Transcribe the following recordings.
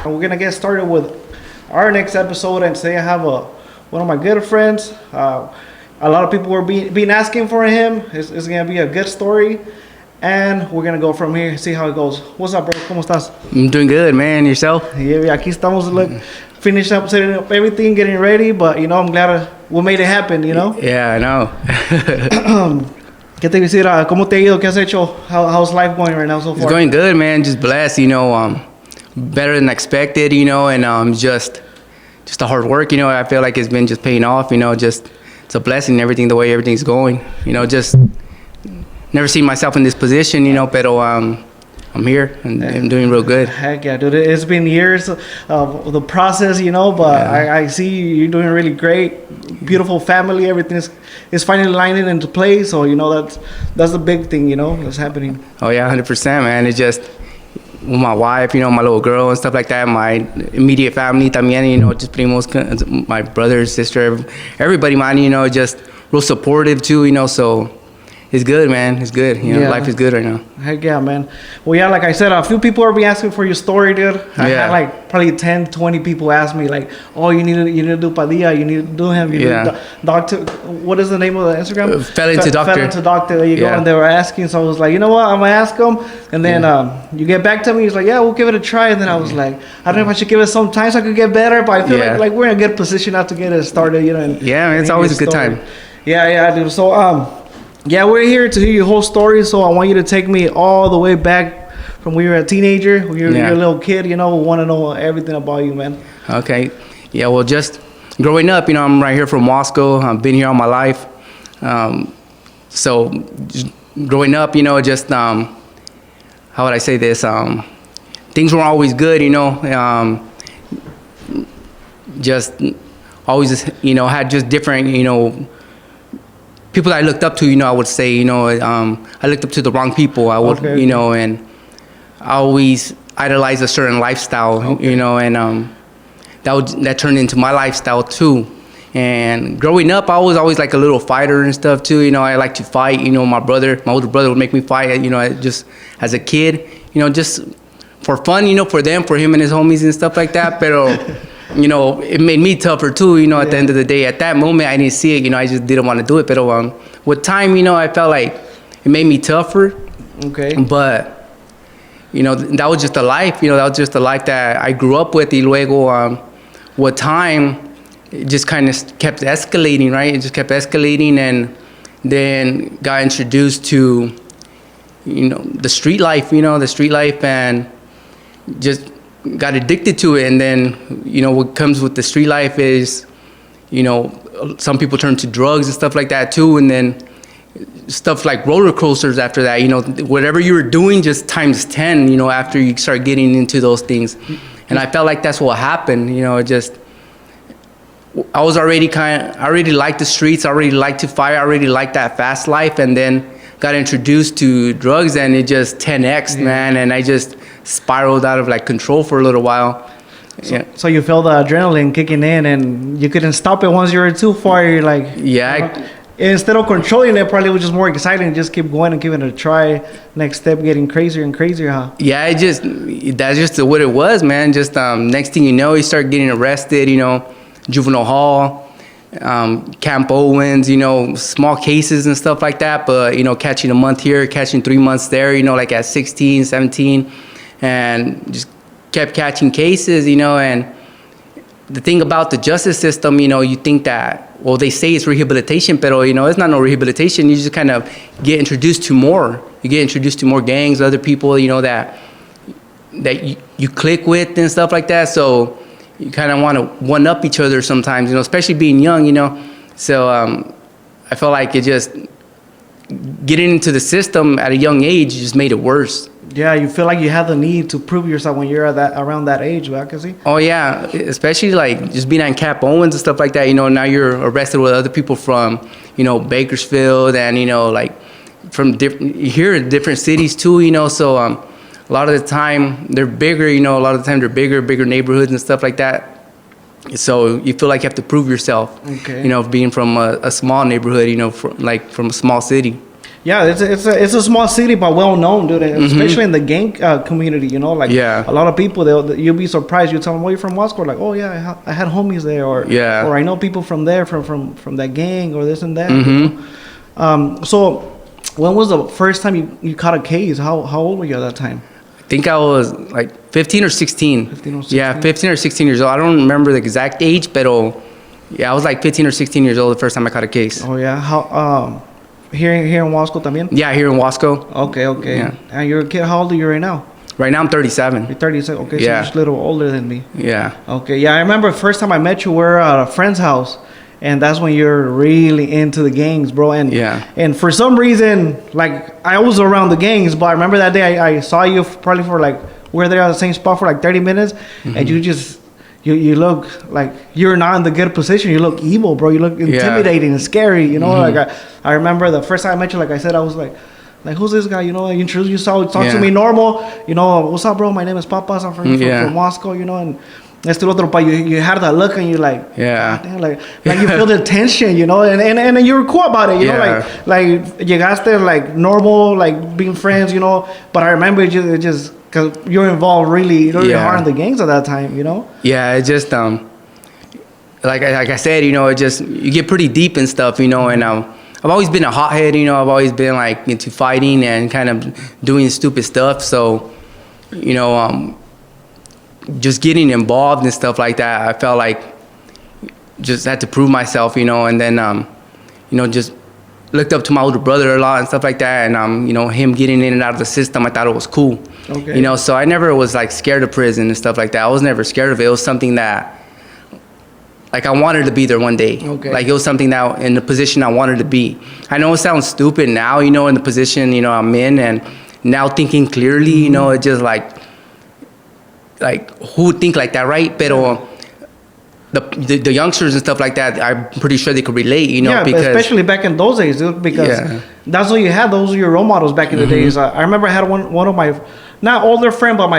We're gonna get started with our next episode, and today I have one of my good friends. A lot of people were being asking for him. It's gonna be a good story, and we're gonna go from here, see how it goes. What's up, bro? ¿Cómo estás? I'm doing good, man. Yourself? Yeah, aquí estamos. Look, finish up setting up everything, getting ready. But I'm glad we made it happen. Yeah, I know. ¿Qué te quisiera? ¿Cómo te ha ido? ¿Qué has hecho? How's life going right now so far? It's going good, man. Just blessed, better than expected, and just the hard work, I feel like it's been just paying off, just it's a blessing, everything, the way everything's going, just never seen myself in this position, pero I'm here and I'm doing real good. Heck yeah, dude. It's been years of the process, but yeah. I see you're doing really great. Beautiful family, everything is finally lining into place. So, that's the big thing, that's happening. Oh, yeah, 100%, man. It's just with my wife, my little girl and stuff like that, my immediate family también, just primos, my brother, sister, everybody, man, just real supportive too, so it's good, man. It's good. Life is good right now. Heck yeah, man. Well, yeah, like I said, a few people are asking for your story, dude. I had like probably 10, 20 people ask me like, oh, you need to do Padilla, you need to do him, you need doctor. What is the name of the Instagram? Felon to doctor. Felon to doctor. There you go. And they were asking, so I was like, you know what? I'm gonna ask them. And then you get back to me. He's like, yeah, we'll give it a try. And then I was like, I don't know if I should give it some time so I could get better, but I feel like we're in a good position now to get it started. And, man, it's always a good time. Yeah, dude. So yeah, we're here to hear your whole story, so I want you to take me all the way back from when you were a teenager, when you were a little kid, we want to know everything about you, man. Okay. Yeah, well, just growing up, I'm right here from Moscow. I've been here all my life. So just growing up, just, how would I say this? Things weren't always good, just always, had just different, people that I looked up to, I would say, I looked up to the wrong people. I would, and I always idolized a certain lifestyle, and that turned into my lifestyle too. And growing up, I was always like a little fighter and stuff too. I like to fight. My older brother would make me fight. Just as a kid, just for fun, for them, for him and his homies and stuff like that. Pero it made me tougher too, at the end of the day. At that moment, I didn't see it, I just didn't want to do it. But with time, I felt like it made me tougher. Okay. But, that was just the life, that was just the life that I grew up with. Y luego, with time, it just kind of kept escalating, right? It just kept escalating, and then got introduced to, the street life, and just got addicted to it. And then what comes with the street life is some people turn to drugs and stuff like that too, and then stuff like roller coasters after that, whatever you were doing just times 10 after you start getting into those things. And I felt like that's what happened. I already liked the streets, I already liked to fight, I already liked that fast life, and then got introduced to drugs, and it just 10x, man, and I just spiraled out of like control for a little while. So you felt the adrenaline kicking in, and you couldn't stop it once you were too far. You're like, instead of controlling it, probably was just more exciting. Just keep going and giving it a try. Next step, getting crazier and crazier, huh? Yeah, that's just what it was, man. Just next thing you know, you start getting arrested. Juvenile hall. Camp Owens, small cases and stuff like that, but, catching a month here, catching 3 months there, like at 16, 17, and just kept catching cases, and the thing about the justice system, you think that, well, they say it's rehabilitation, but, it's not no rehabilitation. You just kind of get introduced to more. You get introduced to more gangs, other people, that you click with and stuff like that, so you kind of want to one-up each other sometimes, especially being young, So I felt like it just, getting into the system at a young age just made it worse. Yeah, you feel like you have the need to prove yourself when you're around that age, right? Oh, yeah, especially like just being on Camp Owens and stuff like that. Now you're arrested with other people from, Bakersfield and, like from different cities too, So a lot of the time they're bigger, bigger neighborhoods and stuff like that. So you feel like you have to prove yourself, being from a small neighborhood, from a small city. Yeah, it's a small city, but well known, dude. Especially in the gang community, you know, like a lot of people. You'll be surprised. You tell them, "Oh, you're from Moscow?" Like, "Oh yeah, I had homies there," or I know people from there, from that gang, or this and that. You know? So, when was the first time you caught a case? How old were you at that time? I think I was like 15 or 16. 15 or 16? Yeah, 15 or 16 years old. I don't remember the exact age, but I was like 15 or 16 years old the first time I caught a case. Oh yeah, how here in Wasco también? Yeah, here in Wasco. Okay. Yeah. And you're a kid. How old are you right now? Right now I'm 37. You're 37. Okay, so yeah. you're just a little older than me. Yeah. Okay. Yeah, I remember the first time I met you, we were at a friend's house, and that's when you're really into the gangs, bro. And for some reason, like I was around the gangs, but I remember that day I saw you probably for like we were there at the same spot for like 30 minutes, and you just. You look like you're not in the good position. You look evil, bro. You look intimidating and scary. You know, like I remember the first time I met you, like I said, I was like who's this guy? You know, you introduced yourself, talk to me normal. You know, what's up, bro? My name is Papas. I'm from Moscow. You know, and este otro, but you had that look, and you're like, damn, like you feel the tension, you know, and you were cool about it, you know, like llegaste like normal, like being friends, you know. But I remember it just. Because you're involved really hard in the gangs at that time, you know? Yeah, it just, like I said, you know, it just, you get pretty deep and stuff, you know, and I've always been a hothead, you know, I've always been like into fighting and kind of doing stupid stuff. So, you know, just getting involved and stuff like that, I felt like just had to prove myself, you know, and then, you know, just looked up to my older brother a lot and stuff like that, and you know, him getting in and out of the system, I thought it was cool. Okay. You know, so I never was like scared of prison and stuff like that. I was never scared of it. It was something that like I wanted to be there one day. Okay. Like it was something that in the position I wanted to be. I know it sounds stupid now, you know, in the position, you know, I'm in, and now thinking clearly, you know, it just like who would think like that, right? Pero the youngsters and stuff like that, I'm pretty sure they could relate, you know, because especially back in those days, dude, because that's all you had. Those were your role models back in the days. I remember I had one of my, not older friend, but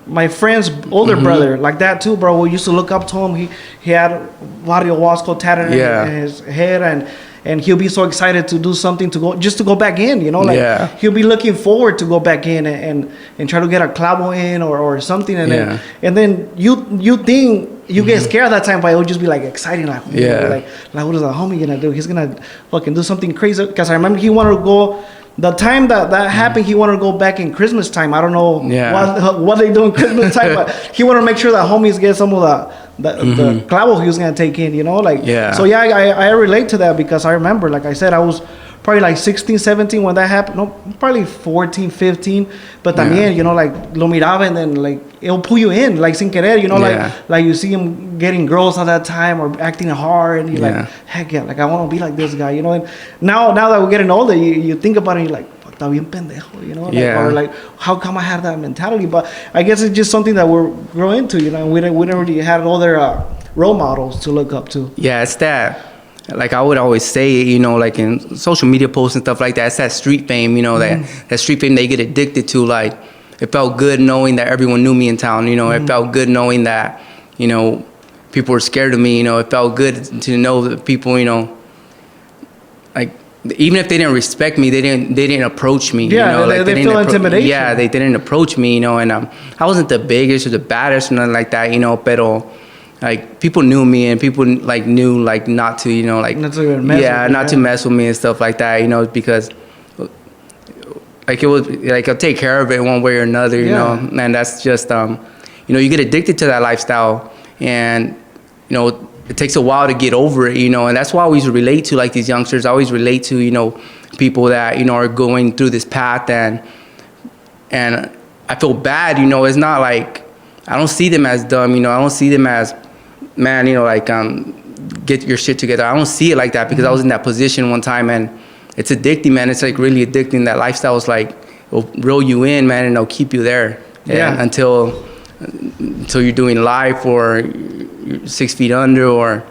my friend's older brother, like that too, bro. We used to look up to him. He had Barrio Wasco tatted in his head, and he'll be so excited to do something to go back in, you know, like he'll be looking forward to go back in and try to get a clavo in or something, and then you think you get scared at that time, but it would just be like exciting, like like what is the homie gonna do? He's gonna fucking do something crazy. Because I remember he wanted to go. The time that happened, he wanted to go back in Christmas time. I don't know what they do in Christmas time, but he wanted to make sure that homies get some of the clavo he was gonna take in, you know, like So I relate to that, because I remember, like I said, I was probably like 16, 17 when that happened. No, probably 14, 15. But también, you know, like lo miraba, and then like it'll pull you in, like sin querer, you know, like you see him getting girls at that time or acting hard, and you're like, heck yeah, like I want to be like this guy, you know. And now that we're getting older, you think about it, and you're like, fuck, está bien pendejo, you know, or like, how come I have that mentality? But I guess it's just something that we're growing into, you know. And we didn't really have other role models to look up to. Yeah, it's that. Like I would always say, you know, like in social media posts and stuff like that, it's that street fame, you know, that street fame they get addicted to. Like it felt good knowing that everyone knew me in town, you know, it felt good knowing that, you know, people were scared of me, you know, it felt good to know that people, you know, like even if they didn't respect me, they didn't approach me. Yeah, you know, they feel intimidation. Yeah, they didn't approach me, you know, and I wasn't the biggest or the baddest or nothing like that, you know, pero like people knew me, and people like knew like not to, you know, like not to mess with me and stuff like that, you know, because like it was like I'll take care of it one way or another, you know, and that's just you know, you get addicted to that lifestyle, and you know, it takes a while to get over it, you know, and that's why I always relate to like these youngsters. I always relate to, you know, people that, you know, are going through this path, and I feel bad, you know. It's not like I don't see them as dumb, you know. I don't see them as, man, you know, like get your shit together. I don't see it like that, because I was in that position one time, and it's addicting, man. It's like really addicting. That lifestyle is like, it'll reel you in, man, and it'll keep you there until you're doing life, or you're 6 feet under, or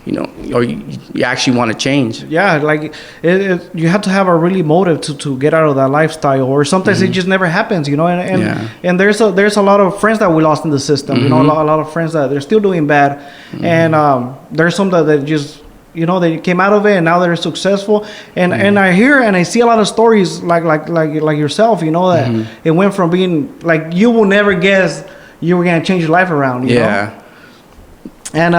you know, or you actually want to change. Yeah, like you have to have a really motive to get out of that lifestyle, or sometimes it just never happens, you know. And there's a lot of friends that we lost in the system, you know, a lot of friends that they're still doing bad, and there's some that just you know, they came out of it and now they're successful. And I hear and I see a lot of stories like yourself, you know, that it went from being like, you will never guess you were gonna change your life around, you know? And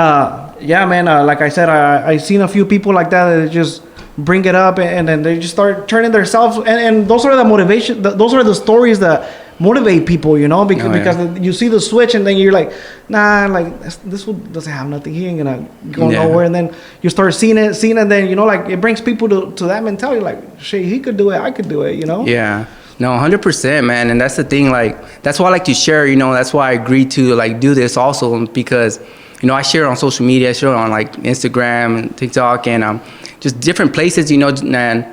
yeah, man, like I said, I seen a few people like that just bring it up, and then they just start turning themselves, and those are the motivation, those are the stories that motivate people, you know, because you see the switch and then you're like, nah, like this one doesn't have nothing, he ain't gonna go nowhere, and then you start seeing it, and then, you know, like it brings people to that mentality, like, shit, he could do it, I could do it, you know? Yeah. No, 100%, man. And that's the thing, like, that's why I like to share, you know, that's why I agreed to, like, do this also, because, you know, I share it on social media, I share it on, like, Instagram and TikTok and just different places, you know, and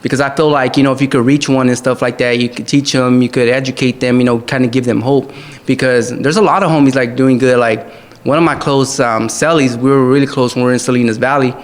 because I feel like, you know, if you could reach one and stuff like that, you could teach them, you could educate them, you know, kind of give them hope, because there's a lot of homies, like, doing good. Like, one of my close cellies, we were really close when we were in Salinas Valley.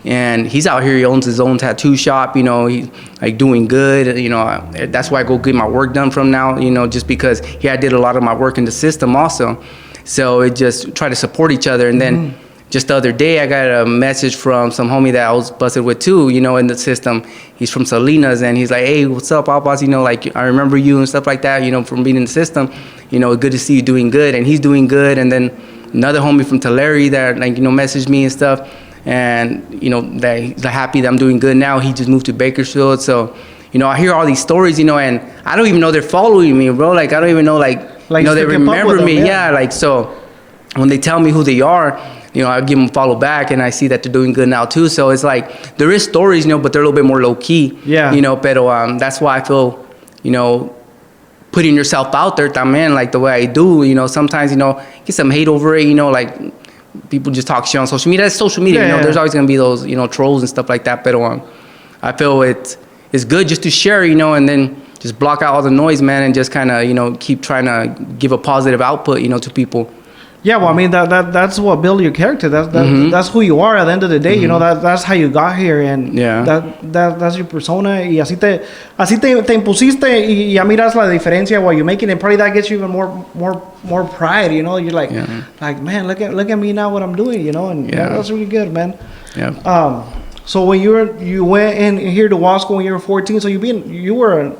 And he's out here, he owns his own tattoo shop, you know, he's like doing good, you know, that's why I go get my work done from now, you know, just because I did a lot of my work in the system also. So it just try to support each other. And then just the other day, I got a message from some homie that I was busted with too, you know, in the system. He's from Salinas, and he's like, hey, what's up, Papas? You know, like, I remember you and stuff like that, you know, from being in the system, you know, good to see you doing good. And he's doing good. And then another homie from Tulare that, like, you know, messaged me and stuff. And, you know, that he's happy that I'm doing good now. He just moved to Bakersfield. So, you know, I hear all these stories, you know, and I don't even know they're following me, bro. Like, I don't even know, like you know, they remember me. Yeah, like, so when they tell me who they are, you know, I give them a follow back, and I see that they're doing good now too. So it's like, there is stories, you know, but they're a little bit more low key. Yeah. You know, pero that's why I feel, you know, putting yourself out there, también, like the way I do, you know, sometimes, you know, get some hate over it, you know, like, people just talk shit on social media. That's social media, you know. There's always gonna be those, you know, trolls and stuff like that. But I feel it's good just to share, you know, and then just block out all the noise, man, and just kind of, you know, keep trying to give a positive output, you know, to people. Yeah, well, I mean, that's what builds your character. That's who you are at the end of the day. You know, that's how you got here, and that's your persona. Y así te impusiste, y ya miras la diferencia while you're making it. Probably that gets you even more pride. You know, you're like, man, look at me now, what I'm doing. You know, and that's really good, man. Yeah. So when you went in here to law school when you were 14, so you were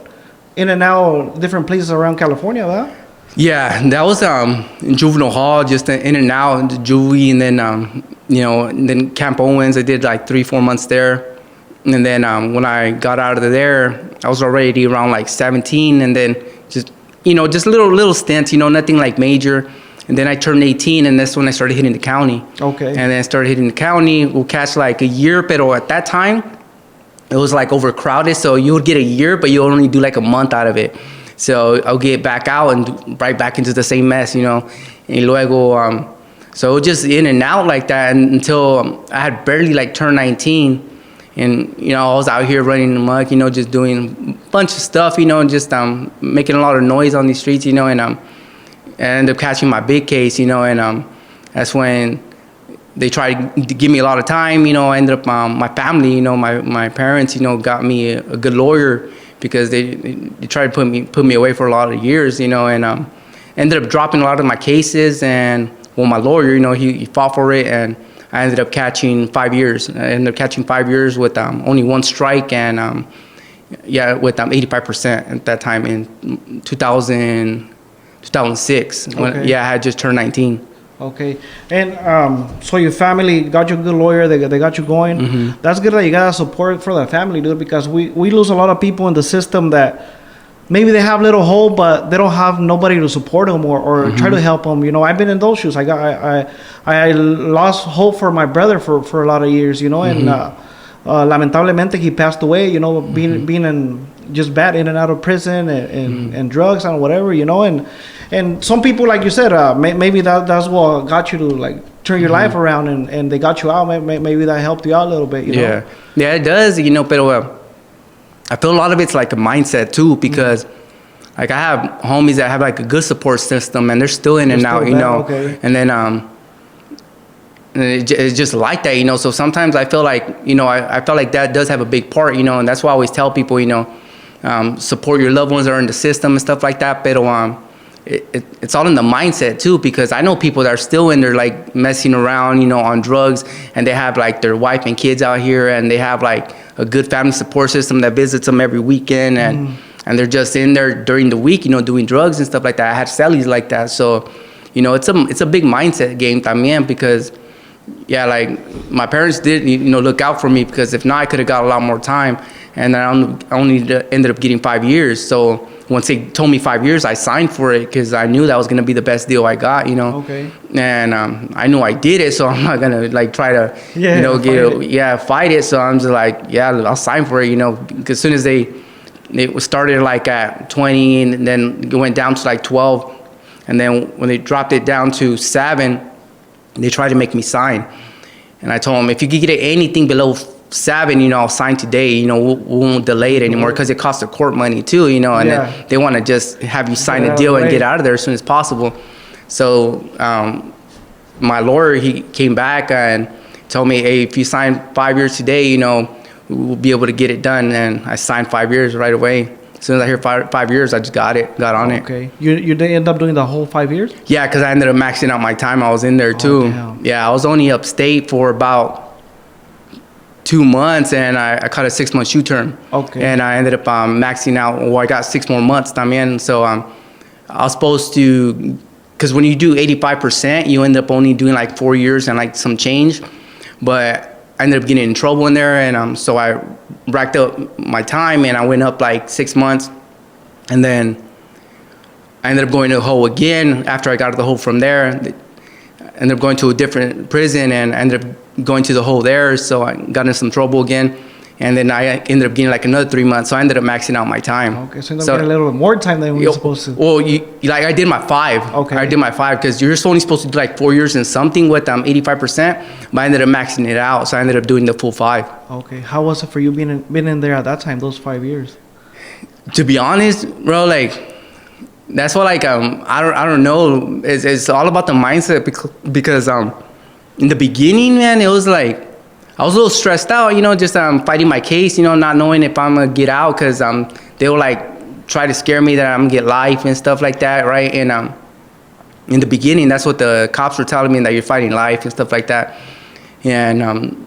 in and out different places around California, huh? Yeah, that was in juvenile hall, just in and out, into juvie, and then you know, and then Camp Owens. I did like 3-4 months there, and then when I got out of there, I was already around like 17, and then just, you know, just little stints, you know, nothing like major. And then I turned 18, and that's when I started hitting the county. Okay. And then I started hitting the county. We'll catch like a year, pero at that time, it was like overcrowded, so you would get a year, but you only do like a month out of it. So I'll get back out and right back into the same mess, you know. And luego, so just in and out like that until I had barely like turned 19. And, you know, I was out here running amok, you know, just doing a bunch of stuff, you know, and just making a lot of noise on these streets, you know. And I ended up catching my big case, you know, and that's when they tried to give me a lot of time, you know. I ended up, my family, you know, my parents, you know, got me a good lawyer, because they tried to put me away for a lot of years, you know, and ended up dropping a lot of my cases. And well, my lawyer, you know, he fought for it, and I ended up catching 5 years. I ended up catching 5 years with only one strike, and with 85% at that time in 2006. Okay. When, I had just turned 19. Okay. And so your family got you a good lawyer, they got you going. Mm-hmm. That's good that you got support for the family, dude, because we lose a lot of people in the system that maybe they have little hope, but they don't have nobody to support them or try to help them. You know, I've been in those shoes. I lost hope for my brother for a lot of years, you know, and lamentablemente he passed away, you know, being in just bad in and out of prison and drugs and whatever, you know, and some people, like you said, maybe that's what got you to like turn your life around, and they got you out. Maybe that helped you out a little bit, you know? Yeah, it does, you know, but I feel a lot of it's like a mindset too, because like I have homies that have like a good support system, and they're still in and out, you know, and then it's just like that, you know. So sometimes I feel like, you know, I feel like that does have a big part, you know, and that's why I always tell people, you know, support your loved ones that are in the system and stuff like that. But it's all in the mindset too, because I know people that are still in there like messing around, you know, on drugs, and they have like their wife and kids out here, and they have like a good family support system that visits them every weekend, and they're just in there during the week, you know, doing drugs and stuff like that. I had cellies like that, so you know, it's a big mindset game también, because yeah, like my parents did, you know, look out for me, because if not, I could have got a lot more time, and I only ended up getting 5 years. So once they told me 5 years, I signed for it because I knew that was gonna be the best deal I got, you know. Okay. And I knew I did it, so I'm not gonna like try to, you know, fight it. So I'm just like, yeah, I'll sign for it, you know. Because as soon as they started like at 20, and then it went down to like 12, and then when they dropped it down to 7, they tried to make me sign. And I told them, if you could get anything below 7, you know, I'll sign today. You know, we won't delay it anymore, because it costs the court money too, you know, and then they want to just have you sign a deal and get out of there as soon as possible. So my lawyer, he came back and told me, hey, if you sign 5 years today, you know, we'll be able to get it done. And I signed 5 years right away. As soon as I hear 5 years, I just got on it. Okay. You did end up doing the whole 5 years? Yeah, because I ended up maxing out my time. I was in there too. Damn. Yeah, I was only upstate for about 2 months, and I caught a 6-month shoe term. Okay. And I ended up maxing out. Well, I got 6 more months. I mean, so I was supposed to, because when you do 85%, you end up only doing like 4 years and like some change. But I ended up getting in trouble in there, and so I racked up my time, and I went up like 6 months, and then I ended up going to the hole again after I got out of the hole from there. I ended up going to a different prison, and I ended up going to the hole there, so I got in some trouble again, and then I ended up getting like another 3 months, so I ended up maxing out my time. Okay, so you ended up getting a little bit more time than we were supposed to. Well, like I did my 5. Okay. I did my 5, because you're only supposed to do like 4 years and something with 85%, but I ended up maxing it out, so I ended up doing the full 5. Okay, how was it for you being in there at that time, those 5 years? To be honest, bro, like, that's what, like, I don't know. It's all about the mindset, because in the beginning, man, it was like I was a little stressed out, you know, just fighting my case, you know, not knowing if I'm gonna get out, because they will like try to scare me that I'm gonna get life and stuff like that, right? And in the beginning, that's what the cops were telling me, that you're fighting life and stuff like that. And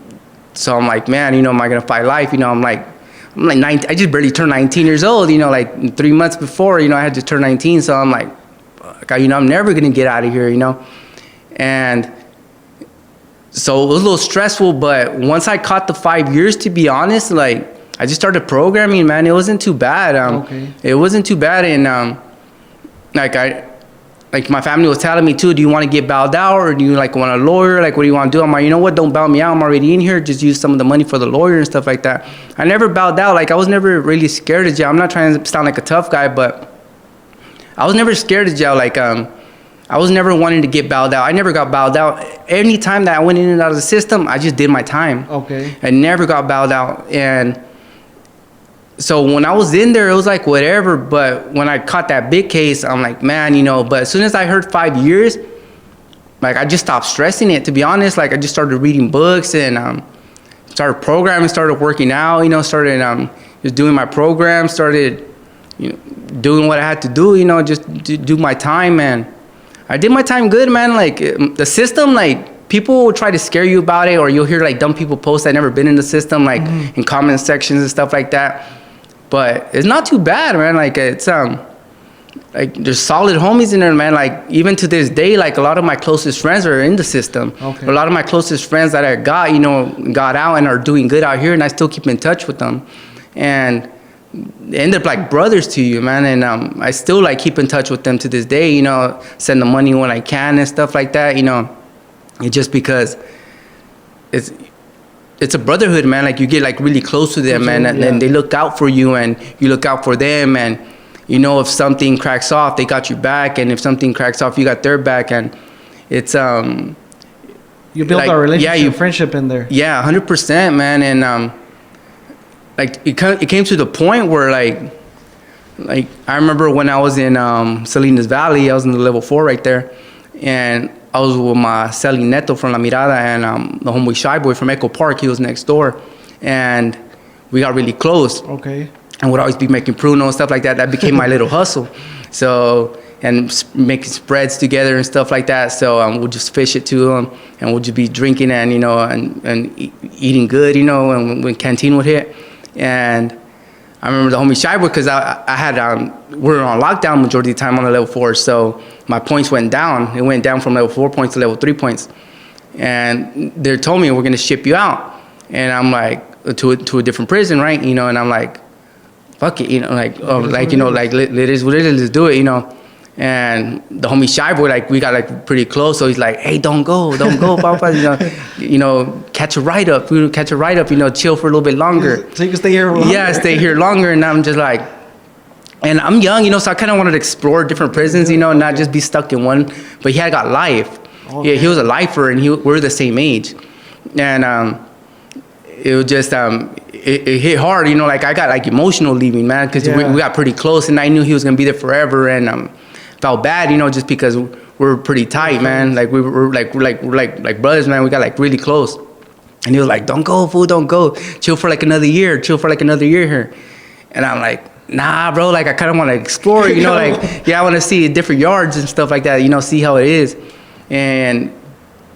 so I'm like, man, you know, am I gonna fight life? You know, I'm like 19, I just barely turned 19 years old, you know, like 3 months before, you know, I had just turned 19. So I'm like, you know, I'm never gonna get out of here, you know. And so it was a little stressful, but once I caught the 5 years, to be honest, like, I just started programming, man. It wasn't too bad. It wasn't too bad. And like my family was telling me too, do you want to get bailed out, or do you like want a lawyer? Like, what do you want to do? I'm like, you know what? Don't bail me out. I'm already in here. Just use some of the money for the lawyer and stuff like that. I never bailed out. Like, I was never really scared of jail. I'm not trying to sound like a tough guy, but I was never scared of jail. Like, I was never wanting to get bailed out. I never got bailed out. Any time that I went in and out of the system, I just did my time. Okay. I never got bailed out. And so when I was in there, it was like whatever. But when I caught that big case, I'm like, man, you know. But as soon as I heard 5 years, like, I just stopped stressing it, to be honest. Like, I just started reading books, and started programming, started working out, you know, started just doing my program, started, you know, doing what I had to do, you know, just do my time, man. I did my time good, man. Like, the system, like, people will try to scare you about it, or you'll hear like dumb people post that never been in the system, like in comment sections and stuff like that. But it's not too bad, man. Like, it's like, there's solid homies in there, man. Like, even to this day, like, a lot of my closest friends are in the system. Okay. A lot of my closest friends that I got, you know, got out and are doing good out here, and I still keep in touch with them. And they end up like brothers to you, man. And I still like keep in touch with them to this day, you know, send them money when I can and stuff like that, you know. It's just because it's a brotherhood, man. Like, you get like really close to them, man, and they look out for you, and you look out for them, and you know, if something cracks off, they got your back, and if something cracks off, you got their back. And it's you built like, a relationship, friendship in there. Yeah, 100%, man. And like, it came to the point where like I remember when I was in Salinas Valley, I was in the level 4 right there, and I was with my Celi Neto from La Mirada, and the homeboy Shy Boy from Echo Park. He was next door, and we got really close. Okay. And would always be making pruno and stuff like that. That became my little hustle. So and making spreads together and stuff like that. So we'll just fish it to him, and we'll just be drinking and eating good, and when canteen would hit. And I remember the homie Shy Boy, because I had we were on lockdown majority of the time on the level 4, so my points went down. It went down from level 4 points to level 3 points, and they told me we're gonna ship you out, and I'm like to a different prison, right? And I'm like, fuck it, it is what it is, let's do it, And the homie Shy Boy, we got pretty close, so he's like, hey, don't go, Papa, catch a ride up, chill for a little bit longer. So you can stay here longer. Yeah, stay here longer, and I'm just like, and I'm young, so I kind of wanted to explore different prisons, not just be stuck in one. But he had got life. Okay. Yeah, he was a lifer, and we're the same age, and it was just it hit hard, I got emotional leaving, man, because we got pretty close, and I knew he was gonna be there forever, and felt bad, just because we're pretty tight, man. Like we're like brothers, man. We got really close, and he was like, "Don't go, fool, don't go. Chill for another year. Chill for another year here." And I'm like, "Nah, bro. I kind of want to explore, I want to see different yards and stuff like that. See how it is." And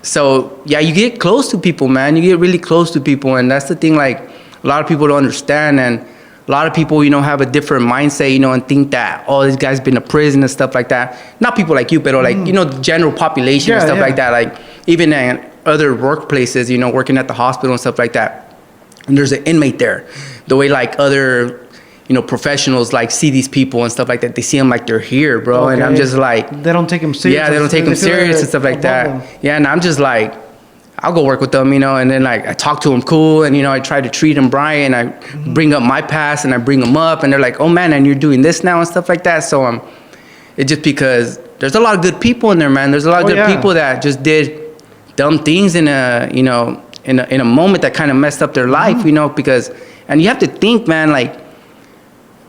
so you get close to people, man. You get really close to people, and that's the thing. A lot of people don't understand, and a lot of people, have a different mindset, and think that, oh, this guy's been to prison and stuff like that. Not people like you, but the general population and stuff like that. Even in other workplaces, working at the hospital and stuff like that. And there's an inmate there. The way other, professionals see these people and stuff like that. They see them they're here, bro. Okay. And I'm just they don't take them serious. Yeah, they don't take them serious and stuff like that. Them. Yeah, and I'm just I'll go work with them, and then I talk to them cool, and I try to treat them right, and I bring up my past, and I bring them up, and they're like, oh man, and you're doing this now and stuff like that. So it's just because there's a lot of good people in there, man. There's a lot of good people that just did dumb things in a in a moment that kind of messed up their life, because, and you have to think, man,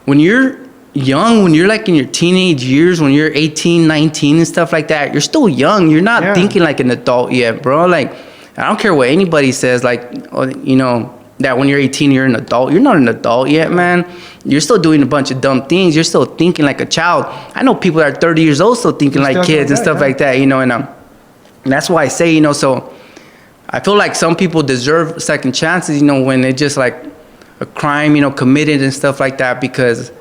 when you're young, when you're in your teenage years, when you're 18, 19 and stuff like that, you're still young. You're not thinking like an adult yet, bro. I don't care what anybody says, that when you're 18, you're an adult. You're not an adult yet, man. You're still doing a bunch of dumb things. You're still thinking like a child. I know people that are 30 years old still thinking like kids and stuff like that, and that's why I say, so I feel like some people deserve second chances, when it's just a crime, committed and stuff like that, because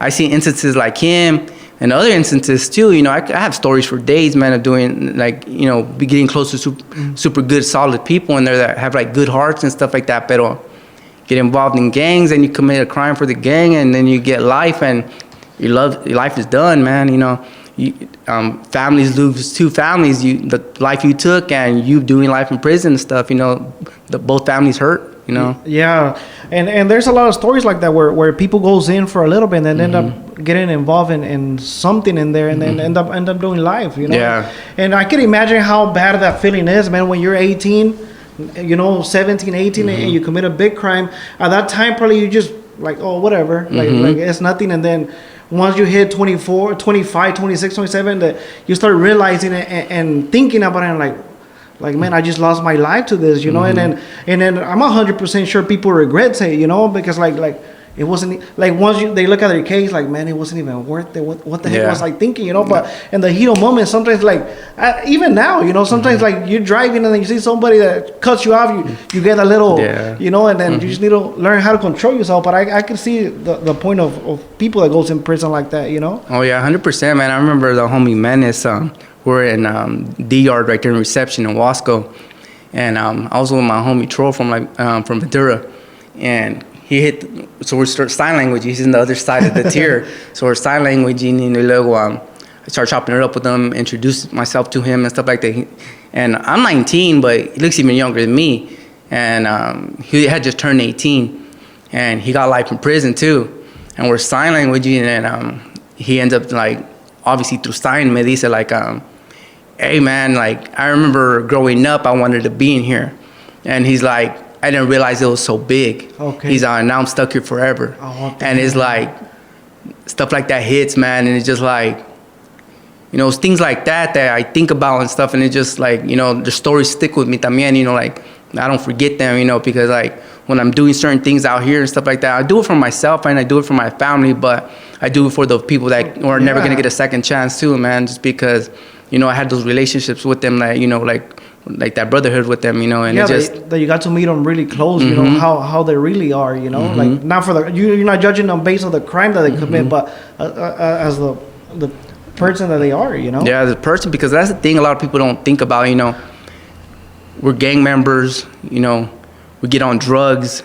I see instances like him and other instances too. I have stories for days, man, of doing be getting close to super good, solid people in there that have good hearts and stuff like that. But get involved in gangs and you commit a crime for the gang, and then you get life, and your life is done, man. Families lose two families. The life you took and you doing life in prison and stuff. Both families hurt. Yeah, and there's a lot of stories like that where people goes in for a little bit and then end up getting involved in something in there, and then end up doing life. Yeah. And I can imagine how bad that feeling is, man. When you're 18, 17, 18, and you commit a big crime. At that time, probably you just oh, whatever, like it's nothing, and then once you hit 24, 25, 26, 27, that you start realizing it and thinking about it, and man, I just lost my life to this, and then I'm 100% sure people regret it, because it wasn't once they look at their case, man, it wasn't even worth it. What the heck was I thinking, But in the heat of moment, sometimes even now, sometimes you're driving and then you see somebody that cuts you off, you get a little, and then you just need to learn how to control yourself. But I can see the point of people that goes in prison like that, Oh yeah, 100%, man. I remember the homie Menace. We're in D yard right there in reception in Wasco, and I was with my homie Troll from Ventura, and so we start sign language. He's in the other side of the tier, so we're sign languaging, and I start chopping it up with him, introduce myself to him and stuff like that. And I'm 19, but he looks even younger than me, and he had just turned 18, and he got life in prison too, and we're sign languaging, and he ends up obviously through sign me dice hey man, I remember growing up, I wanted to be in here. And he's like, I didn't realize it was so big. Okay. He's now I'm stuck here forever. Oh, and it's stuff like that hits, man. And it's just it's things like that I think about and stuff. And it's just the stories stick with me también, I don't forget them, because when I'm doing certain things out here and stuff like that. I do it for myself and I do it for my family, but I do it for the people that are never gonna get a second chance too, man. Just because, you know, I had those relationships with them, like, you know, like that brotherhood with them, you know, and it just that you got to meet them really close, you know, how they really are, you know, like not for you're not judging them based on the crime that they commit, but as the person that they are, you know. Yeah, as a person, because that's the thing a lot of people don't think about, you know. We're gang members, you know, we get on drugs,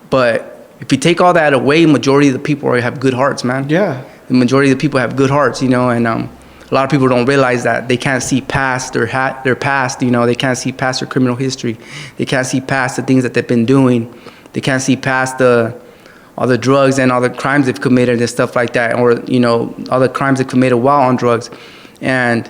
but if you take all that away, majority of the people have good hearts, man. Yeah. The majority of the people have good hearts, you know, and a lot of people don't realize that they can't see past their past, you know, they can't see past their criminal history. They can't see past the things that they've been doing. They can't see past all the drugs and all the crimes they've committed and stuff like that, or, you know, all the crimes they've committed while on drugs. And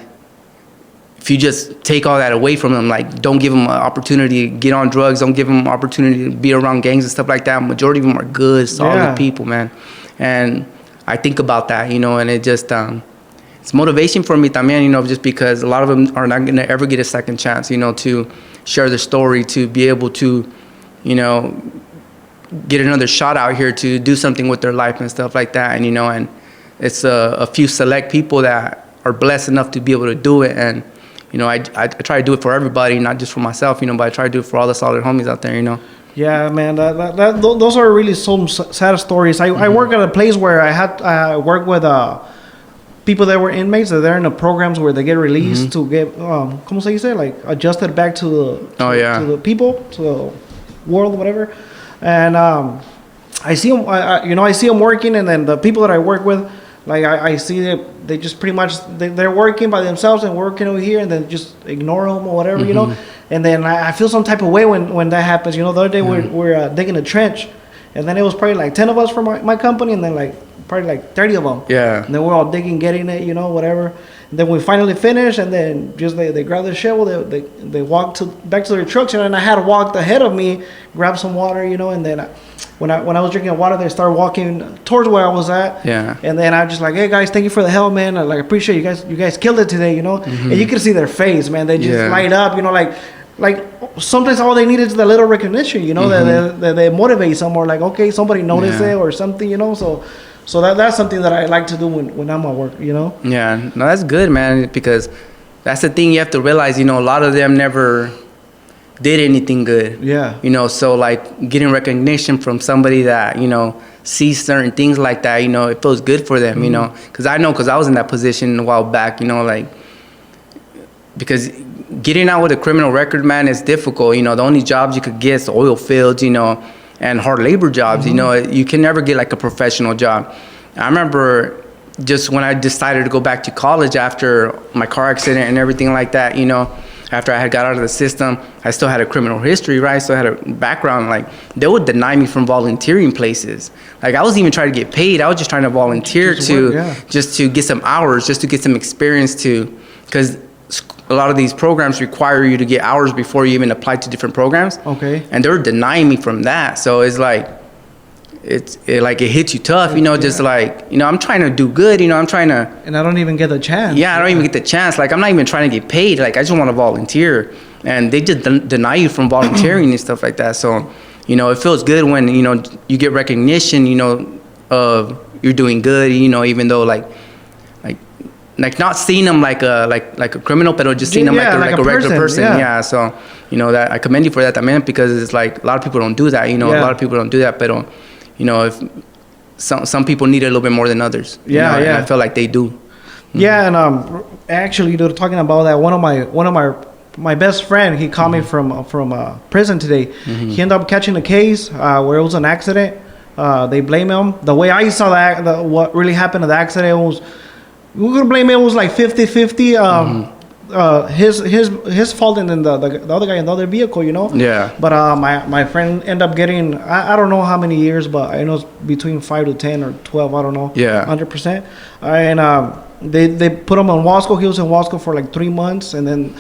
if you just take all that away from them, like, don't give them an opportunity to get on drugs, don't give them an opportunity to be around gangs and stuff like that, majority of them are good, solid people, man. And I think about that, you know, and it just, it's motivation for me también, you know, just because a lot of them are not going to ever get a second chance, you know, to share their story, to be able to, you know, get another shot out here to do something with their life and stuff like that. And, you know, and it's a few select people that are blessed enough to be able to do it. And, you know, I try to do it for everybody, not just for myself, you know, but I try to do it for all the solid homies out there, you know. Yeah, man, those are really some sad stories. I work at a place where I work with people that were inmates that they're in the programs where they get released to get ¿cómo se dice? Like adjusted back to the people, to the world, whatever. And I see them, I see them working, and then the people that I work with, like I see that they just pretty much they're working by themselves and working over here, and then just ignore them or whatever, you know. And then I feel some type of way when that happens. You know, the other day we're digging a trench, and then it was probably like 10 of us from my company, and then like probably like 30 of them. Yeah. And then we're all digging, getting it, you know, whatever. And then we finally finish, and then just they grab the shovel, they walk back to their trucks, you know, and I had walked ahead of me, grab some water, you know, and then when I was drinking water, they started walking towards where I was at. Yeah. And then I'm just like, hey guys, thank you for the help, man. I appreciate you guys killed it today, you know. And you can see their face, man. They just light up, you know, like sometimes all they need is the little recognition, you know, that they motivate someone, like, okay, somebody noticed it or something, you know. So that's something that I like to do when I'm at work, you know. Yeah, no, that's good, man, because that's the thing you have to realize, you know, a lot of them never did anything good. Yeah. You know, so like getting recognition from somebody that, you know, sees certain things like that, you know, it feels good for them, you know, because I was in that position a while back, you know, like, because getting out with a criminal record, man, is difficult. You know, the only jobs you could get is oil fields, you know, and hard labor jobs. You know, you can never get like a professional job. I remember just when I decided to go back to college after my car accident and everything like that, you know, after I had got out of the system, I still had a criminal history, right? So I had a background. Like, they would deny me from volunteering places. Like, I wasn't even trying to get paid. I was just trying to volunteer just to get some hours, just to get some experience because a lot of these programs require you to get hours before you even apply to different programs. Okay. And they were denying me from that. So it's like, it hits you tough, you know, just like, you know, I'm trying to do good, you know, I'm trying to. And I don't even get the chance. Yeah, I don't even get the chance. Like, I'm not even trying to get paid. Like, I just want to volunteer. And they just deny you from volunteering and stuff like that. So, you know, it feels good when, you know, you get recognition, you know, of you're doing good, you know, even though like not seeing them like a criminal, but just seeing them like a regular person. Yeah. So, you know, that I commend you for that, man, because it's like a lot of people don't do that. You know, a lot of people don't do that, but you know, if some people need it a little bit more than others. Yeah, and I feel like they do. Yeah, and actually, talking about that, one of my best friend, he called me from prison today. He ended up catching a case where it was an accident. They blame him. The way I saw what really happened to the accident was, we're gonna blame it was like 50-50. His fault, and then the other guy in the other vehicle, you know. Yeah. But my friend ended up getting, I don't know how many years, but I know it's between 5 to 10 or 12. I don't know. Yeah. 100%. And they put him on Wasco. He was in Wasco for like 3 months, and then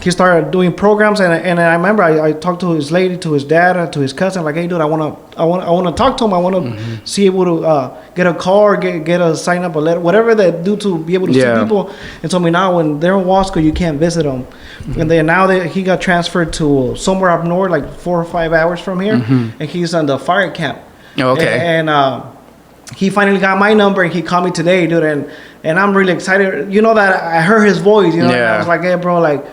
he started doing programs. And I remember I talked to his lady, to his dad, to his cousin, like, hey, dude, I want to talk to him. I want to see able to get a car, get a sign up a letter, whatever they do to be able to see people. And told me now when they're in Wasco, you can't visit them. And then now he got transferred to somewhere up north, like 4 or 5 hours from here, and he's on the fire camp. Okay. And he finally got my number, and he called me today, dude, and I'm really excited. You know that I heard his voice, you know, and I was like, hey, bro, like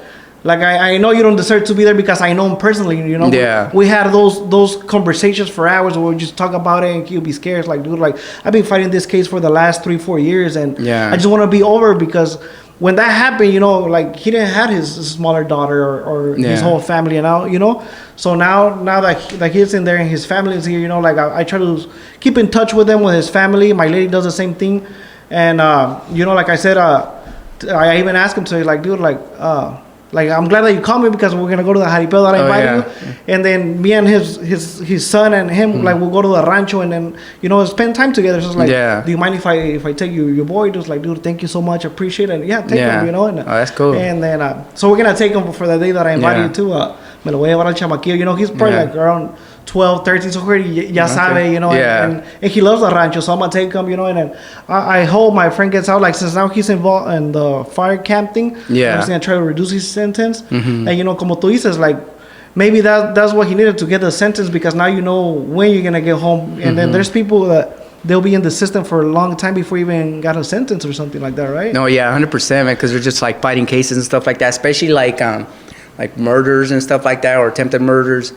I know you don't deserve to be there because I know him personally, you know. Yeah. We had those conversations for hours where we just talk about it, and he'll be scared. Like, dude, like, I've been fighting this case for the last 3-4 years, and I just want to be over, because when that happened, you know, like, he didn't have his smaller daughter or his whole family, and now, you know. So now that he's in there and his family is here, you know, like, I try to keep in touch with him, with his family. My lady does the same thing. And, you know, like I said, I even asked him to, like, dude, like, I'm glad that you called me, because we're going to go to the jaripeo that I invited you. And then me and his son and him, like, we'll go to the rancho and then, you know, spend time together. So it's like, do you mind if I take your boy? Just like, dude, thank you so much. I appreciate it. Yeah, take him, you know. And, that's cool. And then, so we're going to take him for the day that I invited you to. Me lo voy a llevar al chamaquillo. You know, he's probably like around 12, 13, so already ya sabe, you know, and he loves the rancho, so I'm gonna take him, you know, and then I hope my friend gets out, like, since now he's involved in the fire camp thing, I'm just gonna try to reduce his sentence, and, you know, como tú dices, like, maybe that's what he needed to get the sentence, because now you know when you're gonna get home, and then there's people that they'll be in the system for a long time before you even got a sentence or something like that, right? No, 100%, man, because they're just, like, fighting cases and stuff like that, especially, like murders and stuff like that, or attempted murders.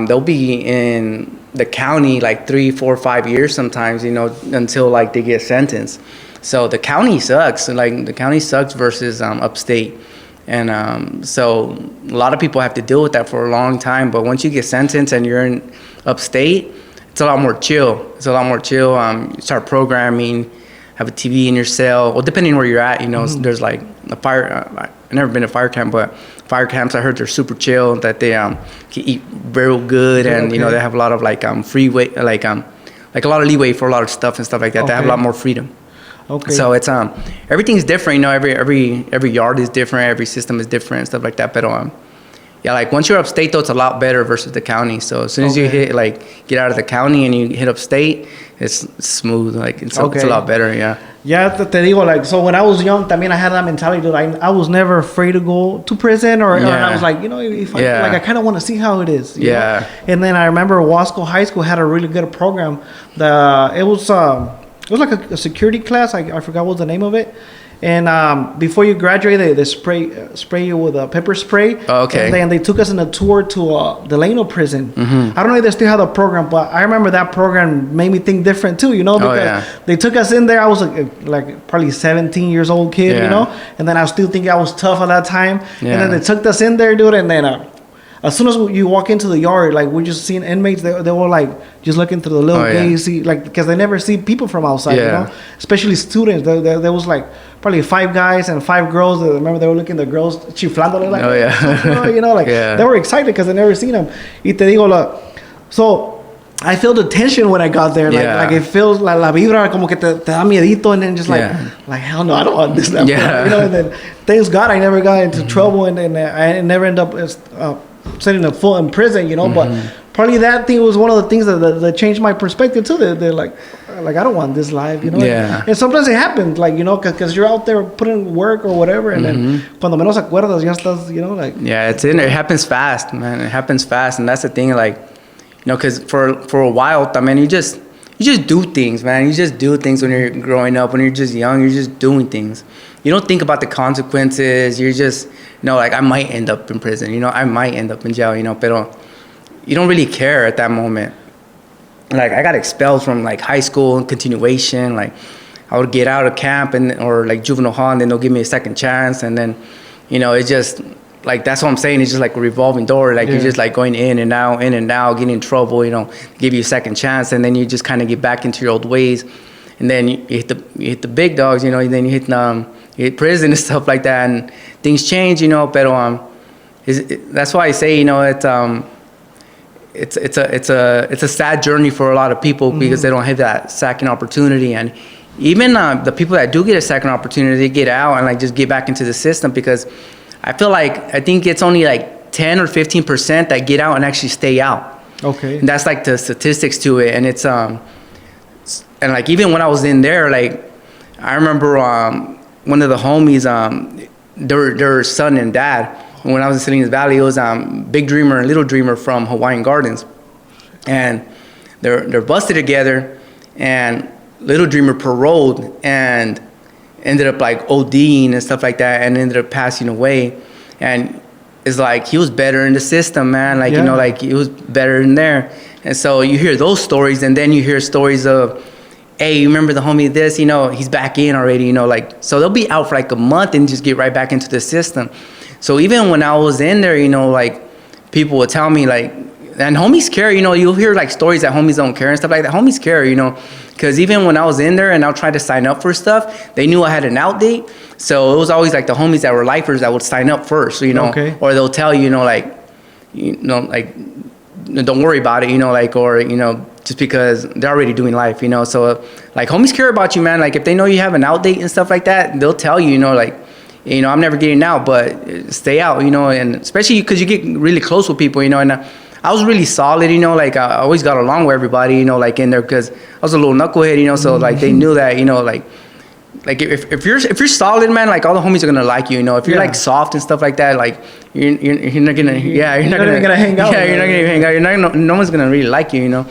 They'll be in the county like 3, 4, 5 years sometimes, you know, until like they get sentenced. So the county sucks. Like, the county sucks versus upstate. And so a lot of people have to deal with that for a long time. But once you get sentenced and you're in upstate, it's a lot more chill. You start programming, have a TV in your cell. Well, depending on where you're at, you know, there's like a fire. I've never been to fire camp, but fire camps, I heard they're super chill, that they can eat real good, and you know, they have a lot of like freeway, like a lot of leeway for a lot of stuff and stuff like that. They have a lot more freedom. So it's everything's different, you know. Every yard is different, every system is different and stuff like that. But like, once you're upstate though, it's a lot better versus the county. So as soon as you get out of the county and you hit upstate, it's smooth. Like, it's a lot better. Yeah, te digo, like, so when I was young, también I had that mentality that I was never afraid to go to prison, or I was like, you know, if I kind of want to see how it is. You know? And then I remember Wasco High School had a really good program. It was like a security class. I forgot what the name of it. And before you graduate, they spray you with a pepper spray. And then they took us on a tour to Delano prison. I don't know if they still have the program, but I remember that program made me think different too, you know, because they took us in there. I was like probably 17 years old kid, you know, and then I was still thinking I was tough at that time. And then they took us in there, dude, and then as soon as you walk into the yard, like, we're just seeing inmates. They were like just looking through the little gate, like, because they never see people from outside, you know, especially students. There was like probably 5 guys and 5 girls. I remember they were looking at the girls chiflando, like, you know, like they were excited because they never seen them. Y te digo, so I feel the tension when I got there, like it feels like la vibra, como que te da miedito, and then just like hell no, I don't want this. You know, and then thanks God I never got into trouble, and I never end up setting a foot in prison, you know. But probably that thing was one of the things that changed my perspective too. They're like I don't want this life, you know. And sometimes it happens, like, you know, because you're out there putting work or whatever, and then cuando menos acuerdas ya estás, you know, like. It happens fast, man. It happens fast, and that's the thing, like, you know, because for a while, I mean, you just do things, man. You just do things when you're growing up. When you're just young, you're just doing things. You don't think about the consequences. You're just, you know, like, I might end up in prison. You know, I might end up in jail. You know, pero you don't really care at that moment. Like, I got expelled from like high school and continuation. Like, I would get out of camp or like juvenile hall, and then they'll give me a second chance, and then, you know, it's just. Like, that's what I'm saying. It's just like a revolving door. Like, you're just like going in and out, getting in trouble, you know, give you a second chance. And then you just kind of get back into your old ways. And then you hit the big dogs, you know, and then you hit prison and stuff like that. And things change, you know, but that's why I say, you know, it's a sad journey for a lot of people because they don't have that second opportunity. And even the people that do get a second opportunity, they get out and like just get back into the system, because I feel like, I think it's only like 10 or 15% that get out and actually stay out. Okay. And that's like the statistics to it. And it's and like even when I was in there, like I remember one of the homies, their son and dad, when I was in Salinas Valley, it was Big Dreamer and Little Dreamer from Hawaiian Gardens, and they're busted together, and Little Dreamer paroled and ended up like ODing and stuff like that, and ended up passing away. And it's like he was better in the system, man. Like, you know, like he was better in there. And so you hear those stories, and then you hear stories of, hey, you remember the homie this, you know, he's back in already, you know, like, so they'll be out for like a month and just get right back into the system. So even when I was in there, you know, like people would tell me like, and homies care, you know, you'll hear like stories that homies don't care and stuff like that. Homies care, you know, because even when I was in there and I'll try to sign up for stuff, they knew I had an out date. So it was always like the homies that were lifers that would sign up first, you know, or they'll tell you, like, don't worry about it, you know, like, or, you know, just because they're already doing life, you know. So like homies care about you, man. Like if they know you have an out date and stuff like that, they'll tell you, you know, like, you know, I'm never getting out, but stay out, you know, and especially because you get really close with people, you know. And I was really solid, you know, like I always got along with everybody, you know, like in there, because I was a little knucklehead, you know, so like they knew that, you know, like if you're solid, man, like all the homies are gonna like you, you know. If you're like soft and stuff like that, like you're not gonna, you're not gonna hang out. Yeah, you're not gonna hang out. You're not gonna, no one's gonna really like you, you know.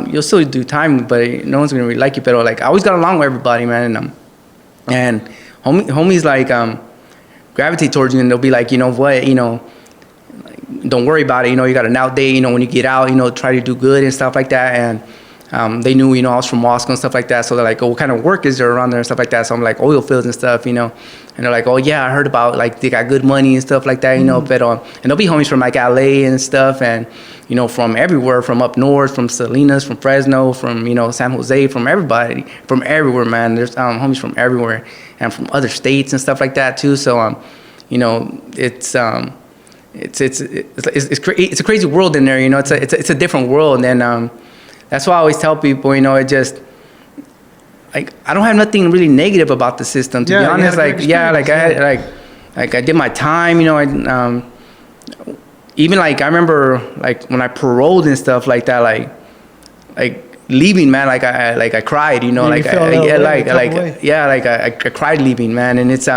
You'll still do time, but no one's gonna really like you. But like I always got along with everybody, man, and homies like gravitate towards you, and they'll be like, you know what, you know, don't worry about it, you know, you got an out day, you know, when you get out, you know, try to do good and stuff like that. And they knew, you know, I was from Wasco and stuff like that, so they're like, oh, what kind of work is there around there and stuff like that? So I'm like, oil fields and stuff, you know. And they're like, oh yeah, I heard about, like, they got good money and stuff like that, you know. But and there'll be homies from like LA and stuff, and you know, from everywhere, from up north, from Salinas, from Fresno, from, you know, San Jose, from everybody, from everywhere, man. There's homies from everywhere, and from other states and stuff like that too. So you know, it's a crazy world in there, you know. It's a different world. And that's why I always tell people, you know, it just, like, I don't have nothing really negative about the system, to be honest. Like, I did my time, you know. Even like I remember, like when I paroled and stuff like that, like leaving, man, like I cried, you know. I cried leaving, man. And it's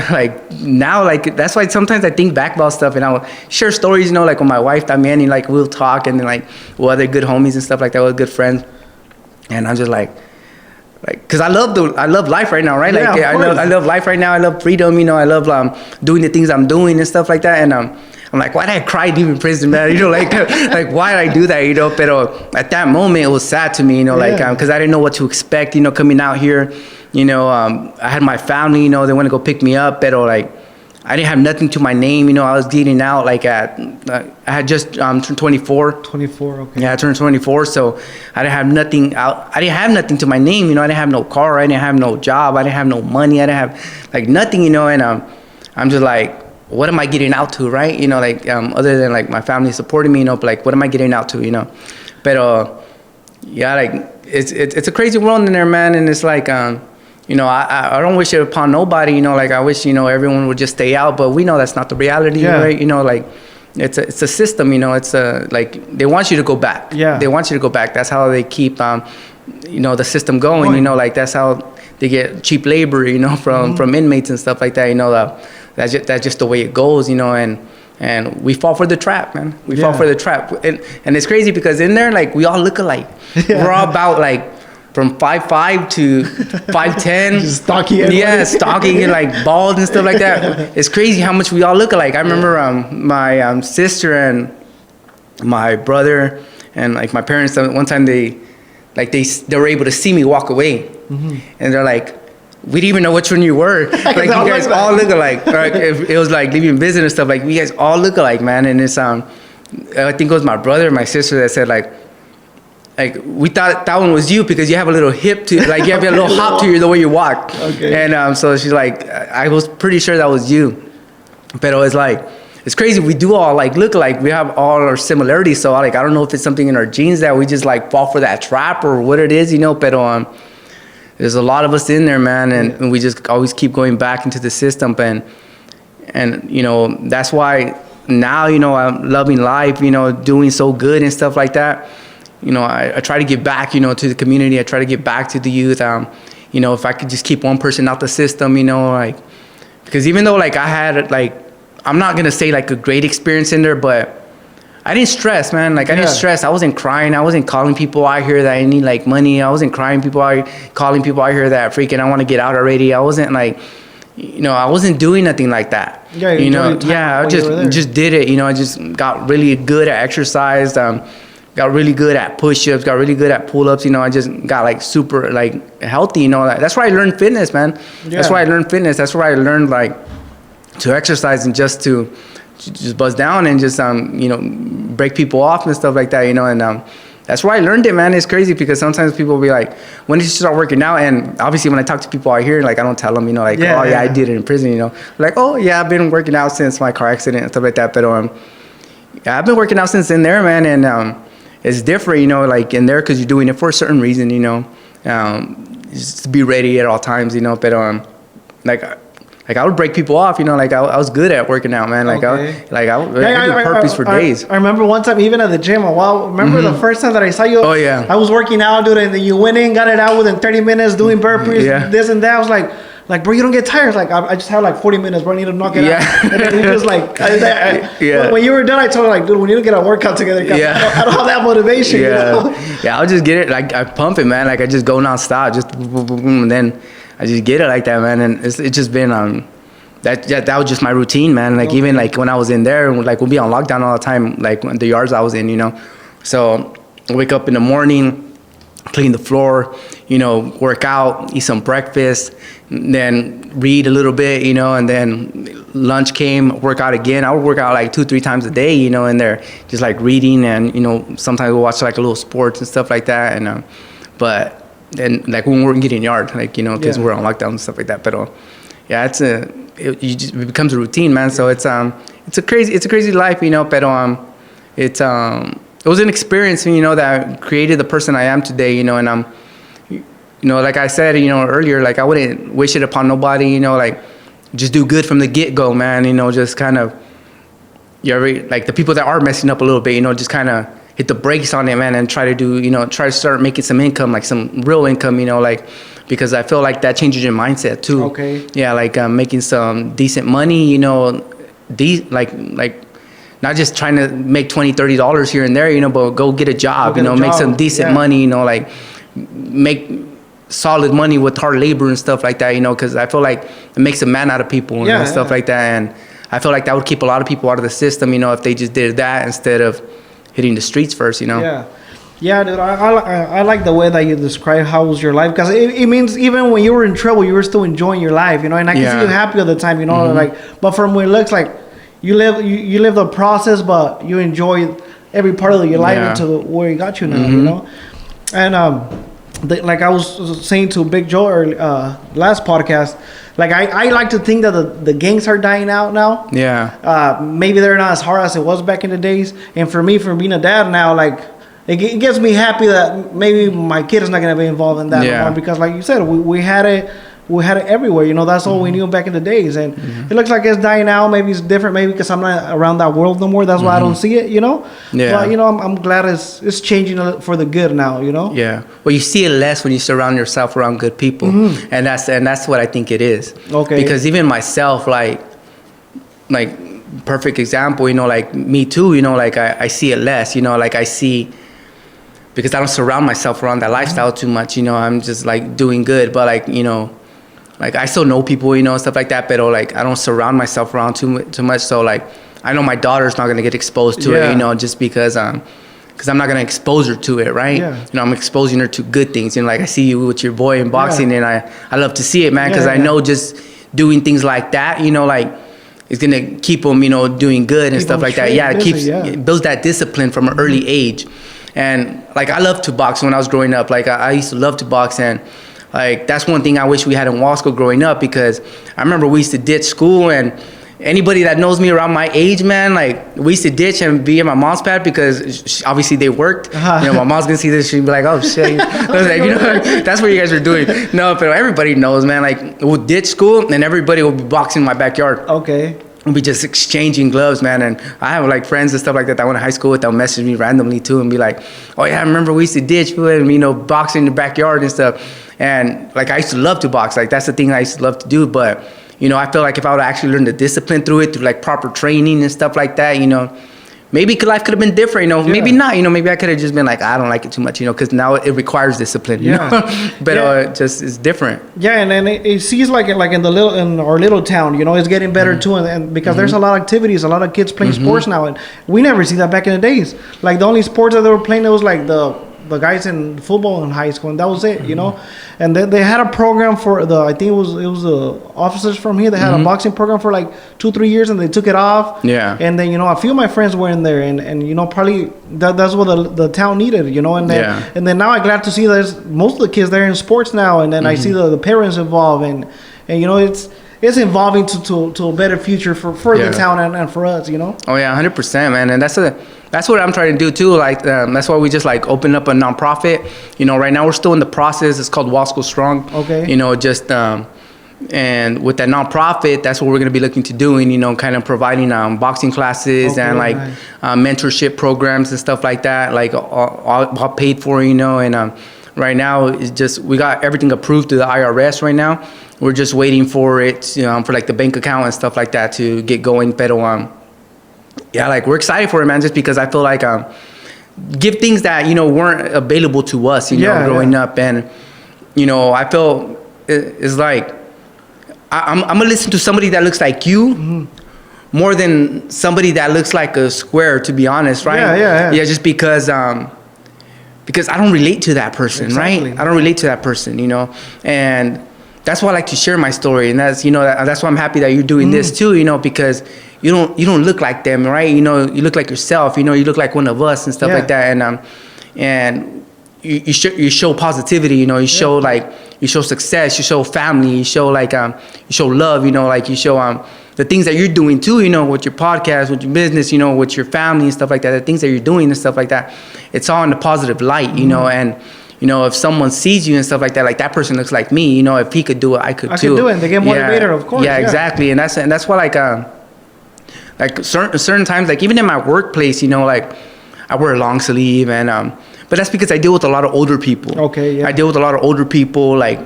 like now, like that's why sometimes I think back about stuff, and I'll share stories, you know, like with my wife, También, and like we'll talk, and then like with other good homies and stuff like that, with good friends. And I'm just like, cause I love life right now, right? Yeah, like I love life right now. I love freedom, you know. I love doing the things I'm doing and stuff like that. And I'm like, why did I cry leaving prison, man? You know, like why did I do that, you know? But at that moment, it was sad to me, you know, like cause I didn't know what to expect, you know, coming out here. You know, I had my family, you know, they went to go pick me up, but like, I didn't have nothing to my name, you know. I was getting out like I had just turned 24. 24, okay. Yeah, I turned 24, so I didn't have nothing out. I didn't have nothing to my name, you know. I didn't have no car, I didn't have no job, I didn't have no money, I didn't have like nothing, you know. And I'm just like, what am I getting out to, right? You know, like other than like my family supporting me, you know, but like what am I getting out to, you know? But yeah, like it's a crazy world in there, man. And it's like you know, I don't wish it upon nobody, you know, like I wish, you know, everyone would just stay out, but we know that's not the reality, right? You know, like it's a system, you know. It's like they want you to go back. Yeah. They want you to go back. That's how they keep you know, the system going, you know, like that's how they get cheap labor, you know, from inmates and stuff like that, you know. That's just the way it goes, you know. And we fall for the trap, man. We fall for the trap. And it's crazy because in there, like, we all look alike. We're all about like from 5'5" to 5'10". Just stocky. Stocky and like bald and stuff like that. It's crazy how much we all look alike. I remember my sister and my brother and like my parents, one time they were able to see me walk away, and they're like, we didn't even know which one you were. Like, you guys all look alike. Like, it was like leaving business and stuff. Like, we guys all look alike, man. And it's I think it was my brother and my sister that said like we thought that one was you because you have a little hip to, like, you have a little hop to you the way you walk. Okay. And so she's like, I was pretty sure that was you. But it's like, it's crazy. We do all like look alike. We have all our similarities. So like, I don't know if it's something in our genes that we just like fall for that trap or what it is, you know. But there's a lot of us in there, man, and we just always keep going back into the system, and you know, that's why now, you know, I'm loving life, you know, doing so good and stuff like that. You know, I try to give back, you know, to the community. I try to give back to the youth. You know, if I could just keep one person out the system, you know, like, because even though like I had like, I'm not gonna say like a great experience in there, but I didn't stress, man. Like I didn't stress. I wasn't crying. I wasn't calling people out here that I need like money. I wasn't calling people out here that freaking I want to get out already. I wasn't like, you know, I wasn't doing nothing like that. Yeah, you know, I just did it. You know, I just got really good at exercise. Got really good at push-ups. Got really good at pull-ups. You know, I just got like super like healthy. You know, that's where I learned fitness, man. Yeah. That's where I learned fitness. That's where I learned like to exercise and just to just buzz down and just you know, break people off and stuff like that, you know, and that's where I learned it, man. It's crazy because sometimes people will be like, when did you start working out? And obviously when I talk to people out here, like I don't tell them, you know, like, I did it in prison, you know, like, oh yeah, I've been working out since my car accident and stuff like that, but yeah, I've been working out since in there, man, and it's different, you know, like in there because you're doing it for a certain reason, you know, just to be ready at all times, you know, but like I would break people off, you know, like I was good at working out, man. Like I would do burpees for days. I remember one time, even at the gym, remember the first time that I saw you? Oh yeah. I was working out, dude, and then you went in, got it out within 30 minutes, doing burpees, this and that. I was like, bro, you don't get tired. Like I just have like 40 minutes, bro. I need to knock it out. And then we just like, when you were done, I told her like, dude, we need to get a workout together. I don't have that motivation. You know? Yeah, I'll just get it. Like I pump it, man. Like I just go nonstop, just boom, boom, boom, and then I just get it like that, man. And it's just been that was just my routine, man. Like even like when I was in there, like we'll be on lockdown all the time, like the yards I was in, you know. So I wake up in the morning, clean the floor, you know, work out, eat some breakfast, then read a little bit, you know, and then lunch came, work out again. I would work out like 2-3 times a day, you know, in there, just like reading, and you know, sometimes we'll watch like a little sports and stuff like that, and but. And like when we're getting yard, like, you know, because we're on lockdown and stuff like that. But yeah, it becomes a routine, man. So it's a crazy life, you know. But it was an experience, you know, that created the person I am today, you know. And you know, like I said, you know, earlier, like I wouldn't wish it upon nobody, you know, like just do good from the get-go, man. You know, just kind of like the people that are messing up a little bit, you know, just kind of hit the brakes on it, man, and try to start making some income, like some real income, you know, like, because I feel like that changes your mindset too. Okay. Yeah, like making some decent money, you know, like not just trying to make $20-$30 here and there, you know, but go get a job, make some decent money, you know, like make solid money with hard labor and stuff like that, you know, because I feel like it makes a man out of people and stuff like that, and I feel like that would keep a lot of people out of the system, you know, if they just did that instead of hitting the streets first, you know. Yeah, dude. I like the way that you describe how was your life, because it means even when you were in trouble, you were still enjoying your life, you know. And I can see you happy all the time, you know. Like, but from what it looks like, you live the process, but you enjoy every part of your life until where it got you now, you know. And like I was saying to Big Joe last podcast, like I like to think that the gangs are dying out now. Yeah. Maybe they're not as hard as it was back in the days. And for me, for being a dad now, like it gets me happy that maybe my kid is not gonna be involved in that anymore, because like you said, we had it everywhere, you know. That's all we knew back in the days, and it looks like it's dying out. Maybe it's different, maybe because I'm not around that world no more. That's why I don't see it, you know. But you know, I'm glad it's changing for the good now, you know. Well, you see it less when you surround yourself around good people, and that's what I think it is. Okay. Because even myself, like perfect example, you know, like me too, you know, like I see it less, you know, like I see. Because I don't surround myself around that lifestyle too much, you know. I'm just like doing good, but like, you know, like I still know people, you know, stuff like that, but like I don't surround myself around too much. So like I know my daughter's not gonna get exposed to it, you know, just because I'm not gonna expose her to it, right? You know, I'm exposing her to good things, you know. Like I see you with your boy in boxing, and I love to see it, man, because I know just doing things like that, you know, like it's gonna keep them, you know, doing good and stuff like that. It builds that discipline from an early age. And like I loved to box when I was growing up. Like I used to love to box, and like that's one thing I wish we had in Wasco growing up, because I remember we used to ditch school and anybody that knows me around my age, man, like we used to ditch and be in my mom's pad because obviously they worked. You know, my mom's gonna see this, she'd be like, "Oh shit," I was like, you know, that's what you guys are doing. No, but everybody knows, man. Like we'll ditch school and everybody will be boxing in my backyard. Okay. We'll be just exchanging gloves, man. And I have like friends and stuff like that I went to high school with. They'll message me randomly too and be like, "Oh yeah, I remember we used to ditch and you know boxing in the backyard and stuff." And like I used to love to box. Like that's the thing I used to love to do, but. You know, I feel like if I would actually learn the discipline through it, through like proper training and stuff like that, you know, maybe life could have been different, you know, maybe not, you know, maybe I could have just been like, I don't like it too much, you know, because now it requires discipline, you know, but just it's different. Yeah, and then it seems like in our little town, you know, it's getting better too, and because there's a lot of activities, a lot of kids playing sports now, and we never see that back in the days. Like the only sports that they were playing, it was like the guys in football in high school, and that was it, you know. And then they had a program for I think it was the officers from here. They had a boxing program for like 2-3 years, and they took it off. Yeah. And then, you know, a few of my friends were in there, and you know, probably that's what the town needed, you know. And then now I'm glad to see there's most of the kids there in sports now, and then I see the parents involved, and you know, it's evolving to a better future for the town and for us, you know. Oh yeah, 100%, man. And that's what I'm trying to do too. Like that's why we just like opened up a nonprofit. You know, right now we're still in the process. It's called Wall School Strong. Okay. You know, just and with that nonprofit, that's what we're gonna be looking to doing. You know, kind of providing boxing classes and like mentorship programs and stuff like that. Like all paid for. You know, and right now it's just we got everything approved through the IRS right now. We're just waiting for it, you know, for like the bank account and stuff like that to get going. Pero yeah, like we're excited for it, man, just because I feel like give things that, you know, weren't available to us, you know, growing up. And, you know, I feel it's like I'm going to listen to somebody that looks like you more than somebody that looks like a square, to be honest, right? Yeah, just because I don't relate to that person, right? I don't relate to that person, you know, and that's why I like to share my story. And that's, you know, that's why I'm happy that you're doing this too, you know, because you don't look like them, right? You know, you look like yourself, you know, you look like one of us and stuff like that. And you show positivity, you know, you show like, you show success, you show family, you show like, you show love, you know, like you show, the things that you're doing too, you know, with your podcast, with your business, you know, with your family and stuff like that, the things that you're doing and stuff like that, it's all in a positive light, you know, and, you know, if someone sees you and stuff like that person looks like me, you know, if he could do it, I could too. I could do it, and they get motivated, of course. Yeah, exactly, and that's why like certain times, like even in my workplace, you know, like I wear a long sleeve, and but that's because I deal with a lot of older people. Okay, yeah. I deal with a lot of older people, like,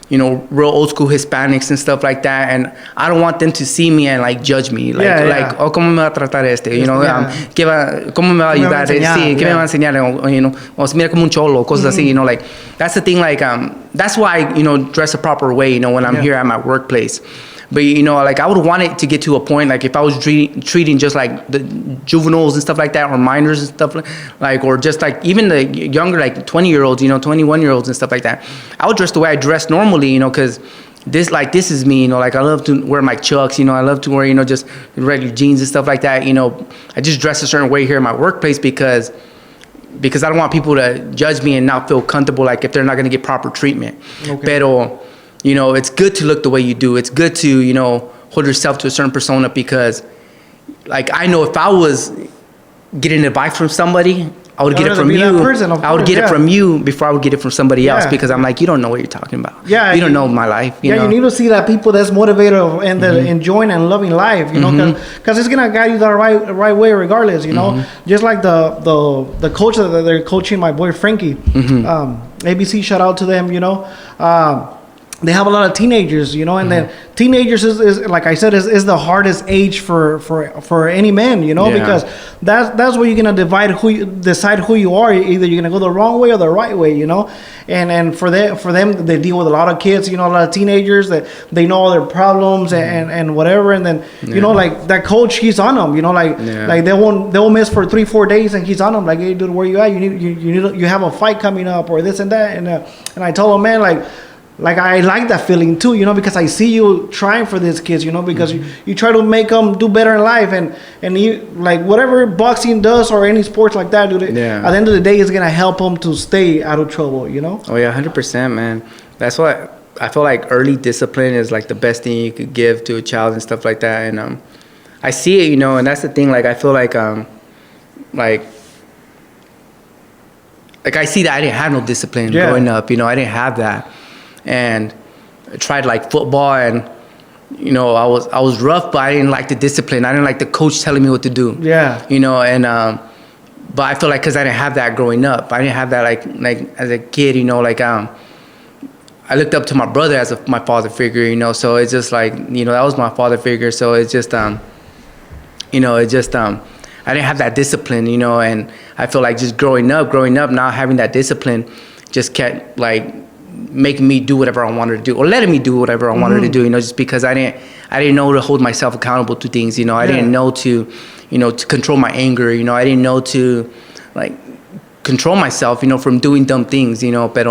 you know, real old school Hispanics and stuff like that, and I don't want them to see me and like judge me, like oh, cómo me va a tratar este, you know, cómo me va a ayudar, sí, qué me va a enseñar, you know, o se mira como un cholo, cosas así, you know, like that's the thing, like that's why I, you know, dress a proper way, you know, when I'm here at my workplace. But, you know, like I would want it to get to a point, like if I was treating just like the juveniles and stuff like that, or minors and stuff like, or just like even the younger, like 20-year-olds, you know, 21-year-olds and stuff like that, I would dress the way I dress normally, you know, because this is me, you know, like I love to wear my Chucks, you know, I love to wear, you know, just regular jeans and stuff like that, you know. I just dress a certain way here in my workplace because I don't want people to judge me and not feel comfortable, like if they're not going to get proper treatment. Okay. Pero, you know, it's good to look the way you do. It's good to, you know, hold yourself to a certain persona, because, like, I know if I was getting advice from somebody, I would get it from you. I would get it from you before I would get it from somebody else, because I'm like, you don't know what you're talking about. Yeah, you don't know my life. You know? You need to see that people that's motivated and that enjoying and loving life. You know, because it's gonna guide you the right way regardless. You know, just like the coach that they're coaching my boy Frankie, ABC. Shout out to them. You know. They have a lot of teenagers, you know, and then teenagers is like I said, is the hardest age for any man, you know, because that's where you're gonna decide who you are. Either you're gonna go the wrong way or the right way, you know, and for them they deal with a lot of kids, you know, a lot of teenagers that they know all their problems and whatever, and then you know, like that coach, he's on them, you know, like they won't miss for 3-4 days, and he's on them like, hey dude, where you at? You have a fight coming up or this and that, and I told him, man, like I like that feeling too, you know, because I see you trying for these kids, you know, because you try to make them do better in life, and you, like, whatever boxing does or any sports like that, dude, at the end of the day, it's gonna help them to stay out of trouble, you know. Oh yeah, 100%, man. That's why I feel like early discipline is like the best thing you could give to a child and stuff like that, and I see it, you know, and that's the thing. Like I feel like I see that I didn't have no discipline growing up. You know, I didn't have that, and I tried like football, and you know, I was rough, but I didn't like the discipline. I didn't like the coach telling me what to do. Yeah. You know, and but I feel like because I didn't have that growing up, I didn't have that like as a kid. You know, like I looked up to my brother as my father figure. You know, so it's just like, you know, that was my father figure. So it's just you know, it just I didn't have that discipline. You know, and I feel like just growing up, not having that discipline, just kept like making me do whatever I wanted to do, or letting me do whatever I wanted to do, you know, just because I didn't know to hold myself accountable to things, you know. I didn't know to, you know, to control my anger, you know. I didn't know to like control myself, you know, from doing dumb things, you know. But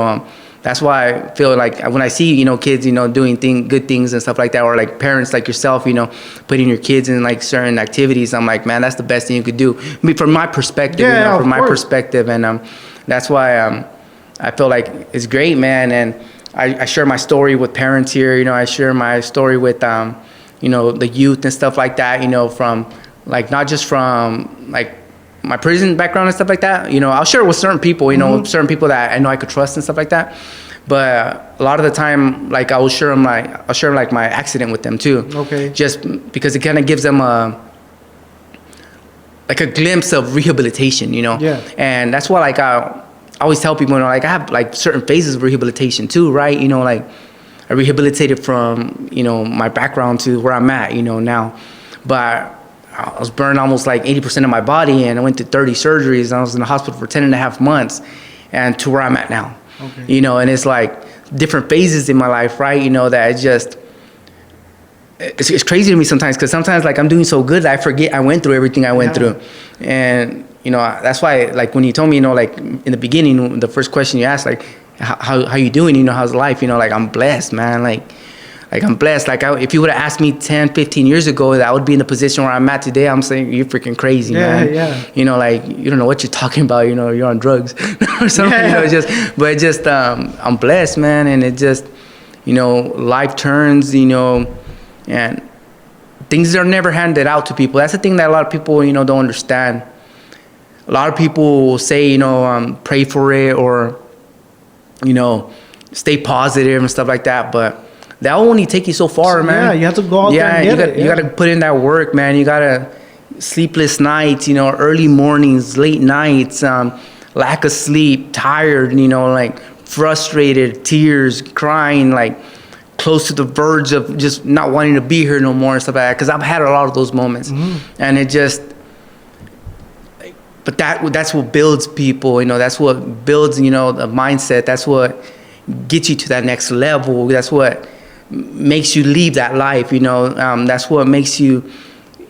that's why I feel like when I see, you know, kids, you know, doing good things and stuff like that, or like parents like yourself, you know, putting your kids in like certain activities, I'm like, man, that's the best thing you could do. I mean, from my perspective, you know, from my perspective, and that's why I feel like it's great, man. And I share my story with parents here, you know. I share my story with you know, the youth and stuff like that, you know, from like not just from like my prison background and stuff like that, you know. I'll share it with certain people, you know, certain people that I know I could trust and stuff like that. But a lot of the time, like I'll share like my accident with them too. Okay. Just because it kind of gives them like a glimpse of rehabilitation, you know. Yeah. And that's why like I always tell people, you know, like I have like certain phases of rehabilitation too, right? You know, like I rehabilitated from, you know, my background to where I'm at, you know, now. But I was burned almost like 80% of my body, and I went to 30 surgeries, and I was in the hospital for 10 and a half months, and to where I'm at now. Okay. You know, and it's like different phases in my life, right? You know, that it's crazy to me sometimes, because sometimes like I'm doing so good that I forget I went through everything I went through. And you know, that's why like when you told me, you know, like in the beginning, the first question you asked, like how you doing, you know, how's life, you know, like I'm blessed, man. Like I'm blessed. Like if you would have asked me 10, 15 years ago that I would be in the position where I'm at today, I'm saying you're freaking crazy, man. Yeah. You know, like you don't know what you're talking about, you know, you're on drugs or something. You know, I'm blessed, man. And it just, you know, life turns, you know, and things are never handed out to people. That's the thing that a lot of people, you know, don't understand. A lot of people will say, you know, pray for it, or, you know, stay positive and stuff like that. But that will only take you so far, man. Yeah, you have to go out there and get it. You got to put in that work, man. You got to sleepless nights, you know, early mornings, late nights, lack of sleep, tired, you know, like frustrated, tears, crying, like close to the verge of just not wanting to be here no more and stuff like that. Because I've had a lot of those moments. And it just... But that's what builds people, you know. That's what builds, you know, the mindset. That's what gets you to that next level. That's what makes you leave that life, you know. That's what makes you,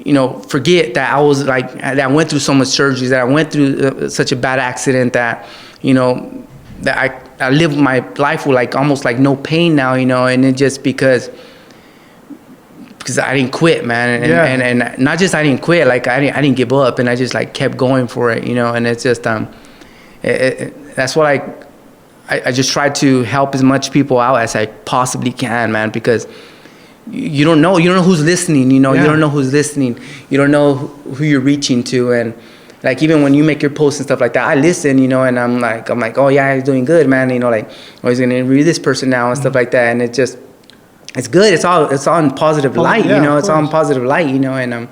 you know, forget that I was like, that I went through so much surgeries, that I went through such a bad accident, that, you know, that I live my life with like almost like no pain now, you know. And it just because I didn't quit, man, and not just I didn't quit, like I didn't give up, and I just like kept going for it, you know. And it's just that's what I just try to help as much people out as I possibly can, man, because you don't know who's listening, you know. You don't know who's listening, you don't know who you're reaching to. And like even when you make your posts and stuff like that, I listen, you know, and I'm like, oh yeah, he's doing good, man, you know, like, oh, he's gonna interview this person now and stuff like that. And it just, it's good. It's all in positive light, you know. It's all in positive light, you know. And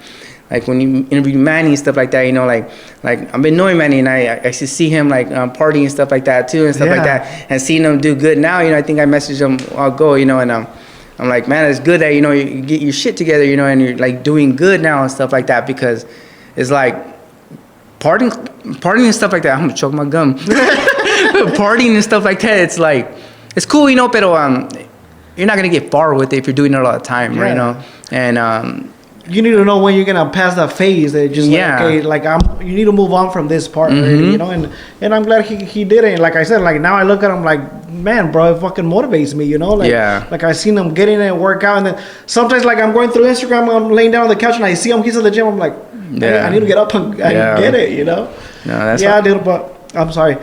like when you interview Manny and stuff like that, you know, like I've been knowing Manny, and I actually see him like partying and stuff like that too, and stuff like that, and seeing him do good now, you know. I think I messaged him a while ago, you know, and I'm like, man, it's good that, you know, you get your shit together, you know, and you're like doing good now and stuff like that, because it's like partying and stuff like that. I'm gonna choke my gum. Partying and stuff like that, it's like, it's cool, you know, pero you're not gonna get far with it if you're doing it all the time, right? You know, and you need to know when you're gonna pass that phase. That just like, okay, like you need to move on from this part, already, you know. And I'm glad he did it. And like I said, like now I look at him like, man, bro, it fucking motivates me, you know. Like, like I seen him get in and work out, and then sometimes like I'm going through Instagram, I'm laying down on the couch and I see him. He's at the gym. I'm like, I need to get up and get it, you know. No, that's dude. But I'm sorry.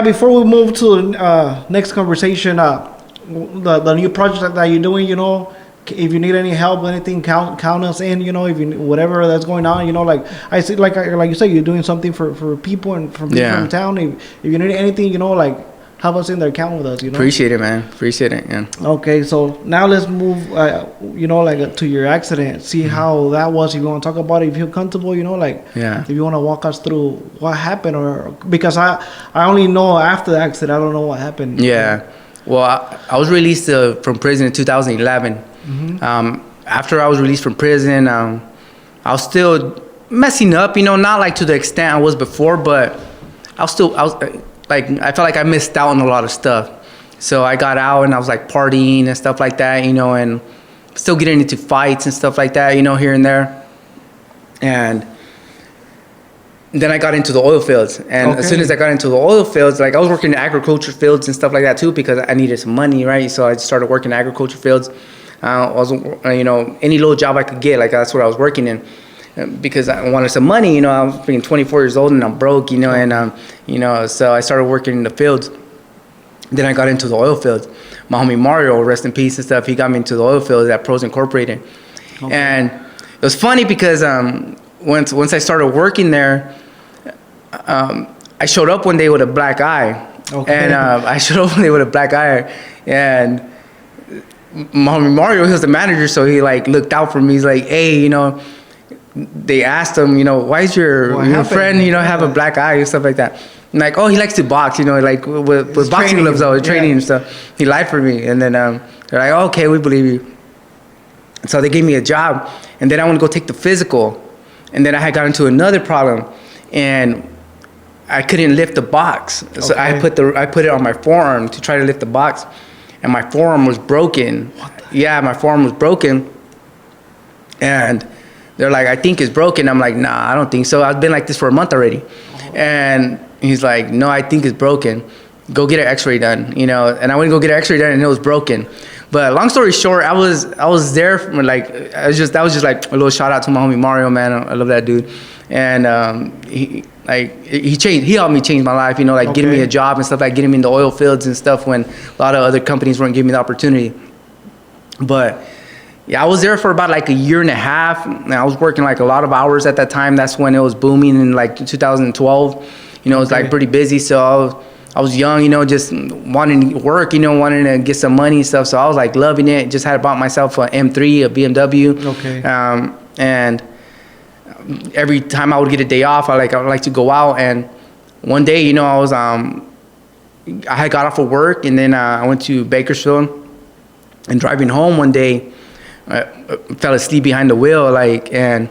Before we move to the next conversation, the new project that you're doing, you know, if you need any help, anything, count us in. You know, if you whatever that's going on. You know, like I see, like you say, you're doing something for people and from people from town. If you need anything, you know, like have us in there, count with us. You know, appreciate it, man. Appreciate it. Yeah. Okay, so now let's move. You know, like to your accident. See how that was. If you want to talk about it, if you feel comfortable, you know, like if you want to walk us through what happened, or because I only know after the accident. I don't know what happened. Yeah. Well, I was released from prison in 2011. After I was released from prison, I was still messing up, you know, not like to the extent I was before, but I was like, I felt like I missed out on a lot of stuff. So I got out and I was like partying and stuff like that, you know, and still getting into fights and stuff like that, you know, here and there. And then I got into the oil fields, and as soon as I got into the oil fields, like I was working in agriculture fields and stuff like that too, because I needed some money, right? So I started working in agriculture fields. I was, you know, any little job I could get, like that's what I was working in, because I wanted some money. You know, I was being 24 years old and I'm broke, you know, and you know, so I started working in the fields. Then I got into the oil fields. My homie Mario, rest in peace and stuff, he got me into the oil fields at Post-incarceration. And it was funny because once I started working there, I showed up one day with a black eye. And I showed up one day with a black eye, and my homie Mario, he was the manager, so he like looked out for me. He's like, hey, you know, they asked him, you know, why is your friend, you know, have a black eye and stuff like that. And like, oh, he likes to box, you know, like with boxing gloves, though, training and stuff. He lied for me, and then they're like, oh, okay, we believe you. So they gave me a job, and then I went to go take the physical, and then I had got into another problem, and I couldn't lift the box. So I put it on my forearm to try to lift the box, and my forearm was broken. Yeah, my forearm was broken, and they're like, I think it's broken. I'm like, nah, I don't think so. I've been like this for a month already. And he's like, no, I think it's broken. Go get an x-ray done, you know. And I went to go get an x-ray done, and it was broken. But long story short, I was there for like, that was just like a little shout out to my homie Mario, man. I love that dude. And he helped me change my life, you know, like getting me a job and stuff, like getting me in the oil fields and stuff when a lot of other companies weren't giving me the opportunity. But yeah, I was there for about like a year and a half, and I was working like a lot of hours at that time. That's when it was booming in like 2012. You know, it was like pretty busy, so I was young, you know, just wanting to work, you know, wanting to get some money and stuff. So I was like loving it. Just had bought myself an M3, a BMW. And every time I would get a day off, I would like to go out. And one day, you know, I had got off of work, and then I went to Bakersfield. And driving home one day, I fell asleep behind the wheel, like, and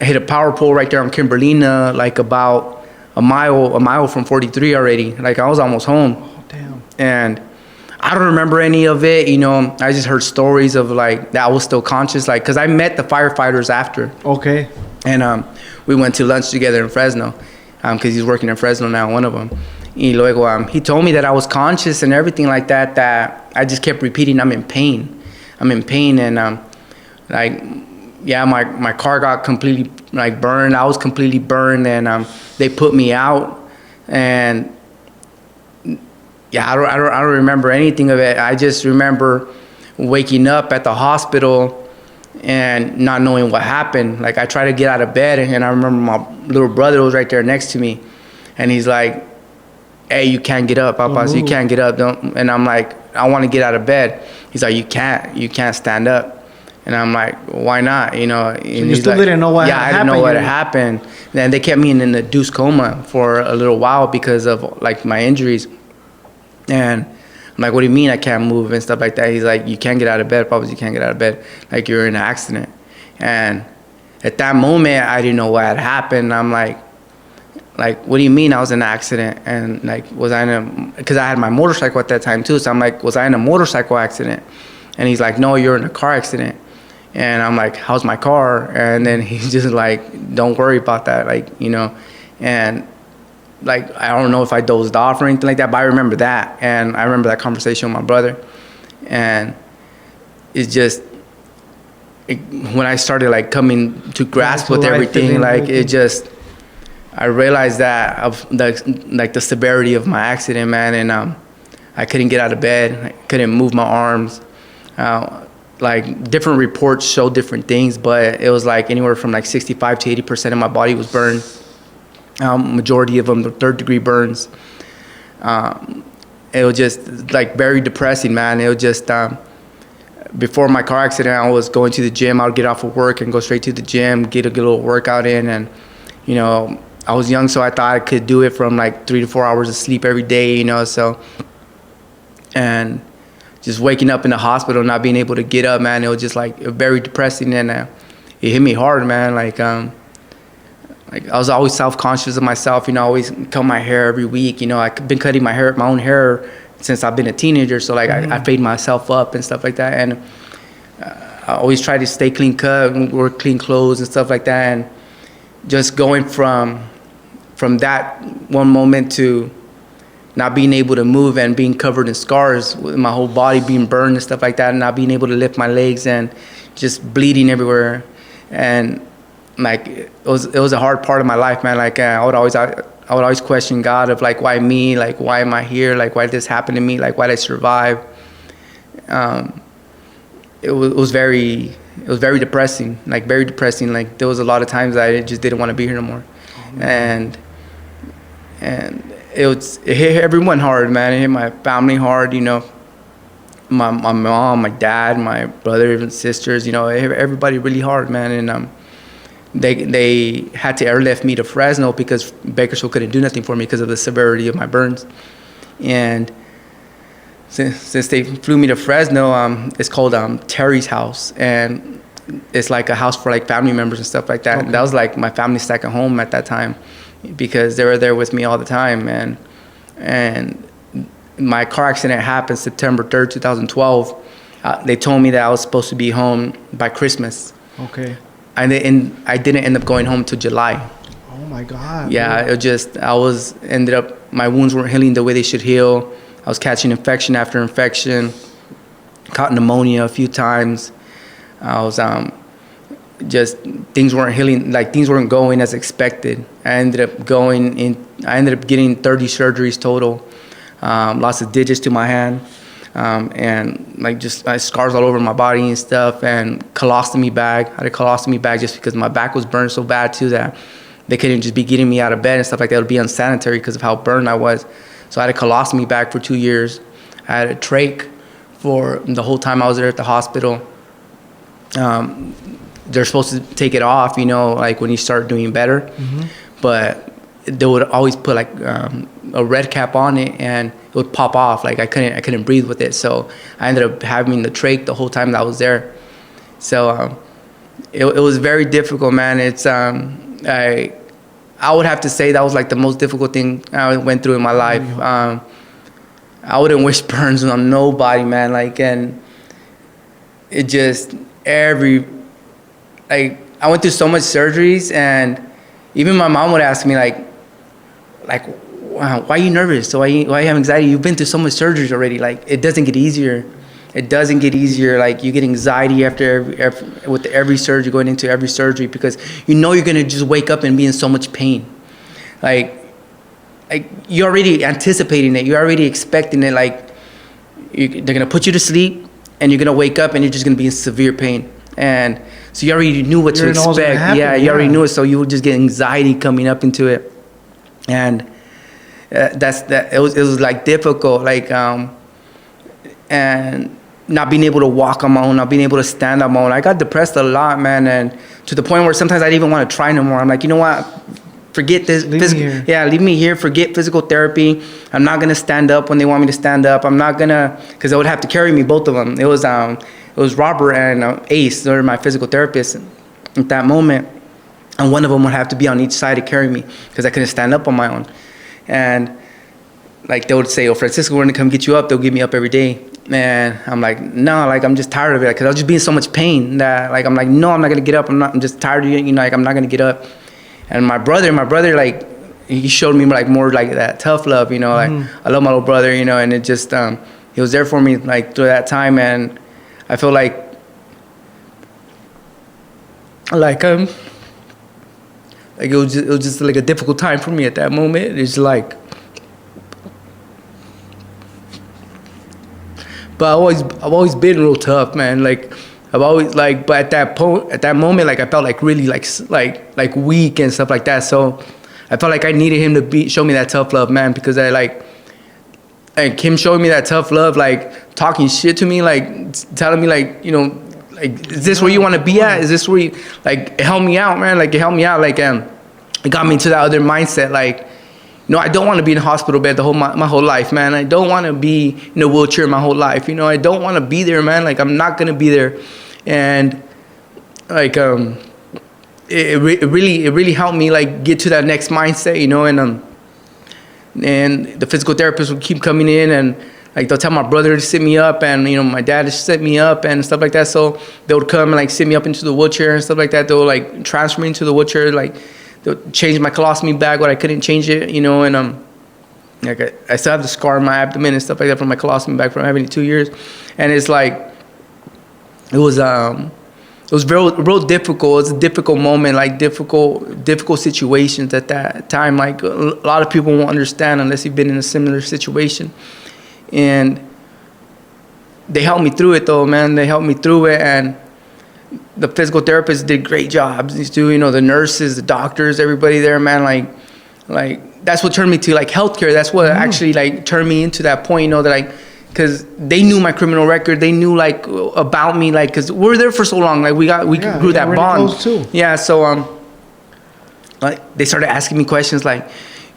I hit a power pole right there on Kimberlina, like about a mile from 43 already. Like I was almost home. Oh, damn. And I don't remember any of it, you know. I just heard stories of like that I was still conscious, like, cause I met the firefighters after. Okay. And we went to lunch together in Fresno, cause he's working in Fresno now, one of them. Y luego, he told me that I was conscious and everything like that, that I just kept repeating, I'm in pain. I'm in pain. And like, yeah, my car got completely like burned. I was completely burned, and they put me out. And yeah, I don't remember anything of it. I just remember waking up at the hospital and not knowing what happened. Like I tried to get out of bed, and I remember my little brother was right there next to me, and he's like, hey, you can't get up, Papa. So you can't get up. Don't. And I'm like, I want to get out of bed. He's like, you can't stand up. And I'm like, why not? You know. And you still didn't know what happened. Yeah, I didn't know what had happened. And they kept me in an induced coma for a little while because of like my injuries. And I'm like, what do you mean I can't move and stuff like that? He's like, you can't get out of bed, Papa. You can't get out of bed. Like you're in an accident. And at that moment, I didn't know what had happened. I'm like, what do you mean I was in an accident? And like, was I in a, because I had my motorcycle at that time too. So I'm like, was I in a motorcycle accident? And he's like, no, you're in a car accident. And I'm like, how's my car? And then he's just like, don't worry about that. Like, you know, and like, I don't know if I dozed off or anything like that, but I remember that. And I remember that conversation with my brother. And it's just, when I started like coming to grasp with everything, like it just, I realized that of the severity of my accident, man, and I couldn't get out of bed. I couldn't move my arms. like different reports show different things, but it was like anywhere from like 65 to 80% of my body was burned. Majority of them were 3rd-degree burns. It was just like very depressing, man. It was just before my car accident, I was going to the gym. I would get off of work and go straight to the gym, get a good little workout in, and you know, I was young, so I thought I could do it from like 3 to 4 hours of sleep every day, you know. So, and just waking up in the hospital, not being able to get up, man, it was just like very depressing, and it hit me hard, man. Like I was always self-conscious of myself, you know. I always cut my hair every week, you know. I've been cutting my own hair since I've been a teenager, so like I fade myself up and stuff like that, and I always try to stay clean cut and wear clean clothes and stuff like that, and just going from that one moment to not being able to move and being covered in scars, with my whole body being burned and stuff like that, and not being able to lift my legs and just bleeding everywhere, and like it was a hard part of my life, man. Like I would always question God of like, why me? Like, why am I here? Like, why did this happen to me? Like, why did I survive? It was very depressing. Like very depressing. Like there was a lot of times I just didn't want to be here no more, and it hit everyone hard, man. It hit my family hard, you know. My mom, my dad, my brother, even sisters, you know, it hit everybody really hard, man. And they had to airlift me to Fresno because Bakersfield couldn't do nothing for me because of the severity of my burns. And since they flew me to Fresno, it's called Terry's house, and it's like a house for like family members and stuff like that. Okay. And that was like my family's second home at that time, because they were there with me all the time. And my car accident happened September 3rd, 2012. They told me that I was supposed to be home by Christmas. Okay. And I didn't end up going home till July. Oh my God. Yeah, my wounds weren't healing the way they should heal. I was catching infection after infection, caught pneumonia a few times. I was just, things weren't healing, like things weren't going as expected. I ended up getting 30 surgeries total, lots of digits to my hand, and like just scars all over my body and stuff, and colostomy bag. I had a colostomy bag just because my back was burned so bad too that they couldn't just be getting me out of bed and stuff like that. It would be unsanitary because of how burned I was. So I had a colostomy bag for 2 years. I had a trach for the whole time I was there at the hospital. They're supposed to take it off, you know, like when you start doing better. Mm-hmm. But they would always put like a red cap on it, and it would pop off. Like I couldn't breathe with it. So I ended up having the trach the whole time that I was there. So it was very difficult, man. It's I would have to say that was like the most difficult thing I went through in my life. I wouldn't wish burns on nobody, man. Like, and it just I went through so much surgeries, and even my mom would ask me like, wow, why are you nervous? So why you have anxiety? You've been through so much surgeries already. Like, it doesn't get easier. It doesn't get easier. Like, you get anxiety with every surgery, going into every surgery, because you know you're gonna just wake up and be in so much pain. Like you're already anticipating it. You're already expecting it. Like, they're gonna put you to sleep, and you're gonna wake up, and you're just gonna be in severe pain. And so you already knew what to expect. You already knew it. So you would just get anxiety coming up into it, and it was like difficult. Like and not being able to walk on my own, not being able to stand on my own. I got depressed a lot, man, and to the point where sometimes I didn't even want to try no more. I'm like, you know what? Forget this. Leave me here. Forget physical therapy. I'm not gonna stand up when they want me to stand up. I'm not gonna, because they would have to carry me, both of them. It was Robert and Ace. They were my physical therapists at that moment, and one of them would have to be on each side to carry me because I couldn't stand up on my own. And like they would say, "Oh, Francisco, we're gonna come get you up." They'll get me up every day. And I'm like, no, like I'm just tired of it, because I was just being so much pain that like I'm like, no, I'm not gonna get up. I'm just tired of it, you know, like I'm not gonna get up. And my brother, like he showed me like more like that tough love, you know, like I love my little brother, you know, and it just he was there for me like through that time, and I feel like it was just like a difficult time for me at that moment. It's like, but I've always been real tough, man. Like I've always like, but at that moment, like I felt like really like weak and stuff like that. So I felt like I needed him to show me that tough love, man, because I like him showing me that tough love, like talking shit to me, like telling me like, you know, like, is this where you want to be at? Is this where you, like, it helped me out, man. Like it helped me out. Like, it got me into that other mindset. Like, you know, I don't want to be in a hospital bed my whole life, man. I don't want to be in a wheelchair my whole life. You know, I don't want to be there, man. Like, I'm not going to be there. And like, it really helped me like get to that next mindset, you know, and the physical therapist would keep coming in and like they'll tell my brother to sit me up and, you know, my dad to sit me up and stuff like that. So they would come and like sit me up into the wheelchair and stuff like that. They'll like transfer me into the wheelchair, like they'll change my colostomy bag when I couldn't change it, you know, and like I still have the scar on my abdomen and stuff like that from my colostomy bag from having it 2 years. And it's like, it was real difficult. It's a difficult moment, like difficult situations at that time. Like a lot of people won't understand unless you've been in a similar situation. And they helped me through it though, man. They helped me through it, and the physical therapists did great jobs. These two, you know, the nurses, the doctors, everybody there, man. Like that's what turned me to like healthcare. That's what actually like turned me into that point, you know, that I. Because they knew my criminal record, they knew like about me, like because we were there for so long, like we grew that really bond. Close too. Yeah, so like they started asking me questions like,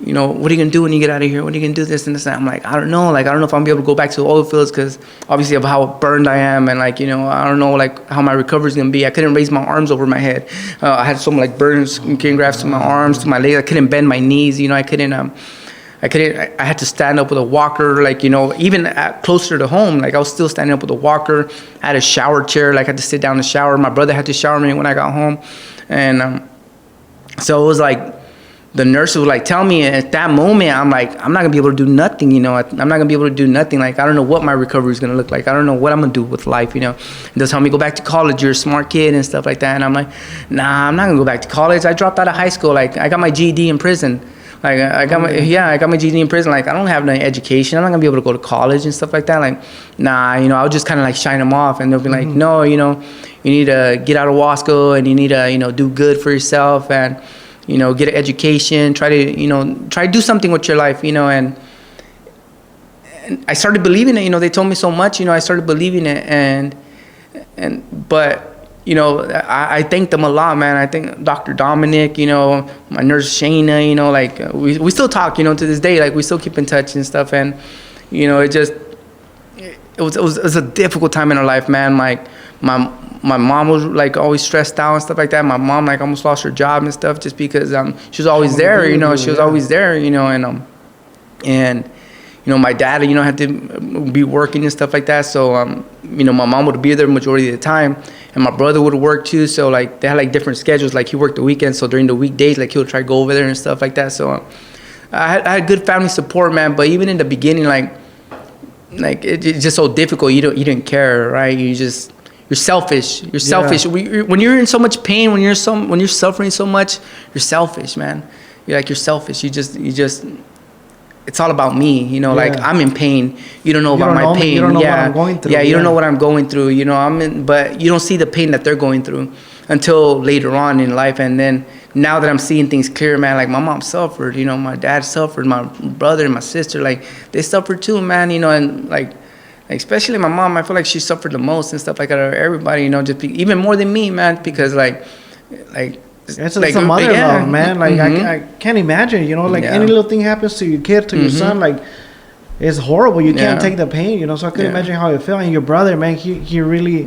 you know, what are you gonna do when you get out of here? What are you gonna do this and this? And I'm like, I don't know. Like I don't know if I'm gonna be able to go back to the oil fields because obviously of how burned I am, and like, you know, I don't know like how my recovery is gonna be. I couldn't raise my arms over my head. I had some like burns, skin grafts to my arms, to my legs. I couldn't bend my knees. You know, I had to stand up with a walker, like, you know, even closer to home, like I was still standing up with a walker. I had a shower chair, like I had to sit down and shower. My brother had to shower me when I got home. And so it was like, the nurse would like tell me at that moment, I'm like, I'm not gonna be able to do nothing, you know, I'm not gonna be able to do nothing. Like, I don't know what my recovery is gonna look like. I don't know what I'm gonna do with life, you know. And they'll tell me, go back to college, you're a smart kid and stuff like that. And I'm like, nah, I'm not gonna go back to college. I dropped out of high school. Like, I got my GED in prison. Like I got my GED in prison. Like I don't have no education. I'm not gonna be able to go to college and stuff like that. Like, nah, you know, I would just kind of like shine them off, and they'll be like, no, you know, you need to get out of Wasco and you need to, you know, do good for yourself and, you know, get an education. Try to do something with your life, you know. And I started believing it. You know, they told me so much. You know, I started believing it, but. You know, I thank them a lot, man. I thank Dr. Dominic, you know, my nurse Shayna, you know, like we still talk, you know, to this day, like we still keep in touch and stuff. And, you know, it was a difficult time in our life, man. Like my mom was like always stressed out and stuff like that. My mom like almost lost her job and stuff just because she was always there, you know, she was always there, you know, and you know, my dad, you know, had to be working and stuff like that. So, you know, my mom would be there majority of the time, and my brother would work too. So, like, they had like different schedules. Like, he worked the weekends, so during the weekdays, like, he would try to go over there and stuff like that. So, I had good family support, man. But even in the beginning, like it's just so difficult. You didn't care, right? You're selfish. You're selfish. When you're in so much pain, when you're suffering so much, you're selfish, man. You're selfish. You just. It's all about me, you know, like I'm in pain. You don't know about my pain. You don't know what I'm going through. Yeah, you don't know what I'm going through. You know, but you don't see the pain that they're going through until later on in life. And then now that I'm seeing things clear, man, like my mom suffered, you know, my dad suffered, my brother and my sister, like they suffered too, man, you know, and like especially my mom, I feel like she suffered the most and stuff like that. Everybody, you know, even more than me, man, because like. It's a mother love, man. Like I can't imagine, you know, like any little thing happens to your kid, to your son, like it's horrible. You can't take the pain, you know. So I could imagine how it felt. And your brother, man, he really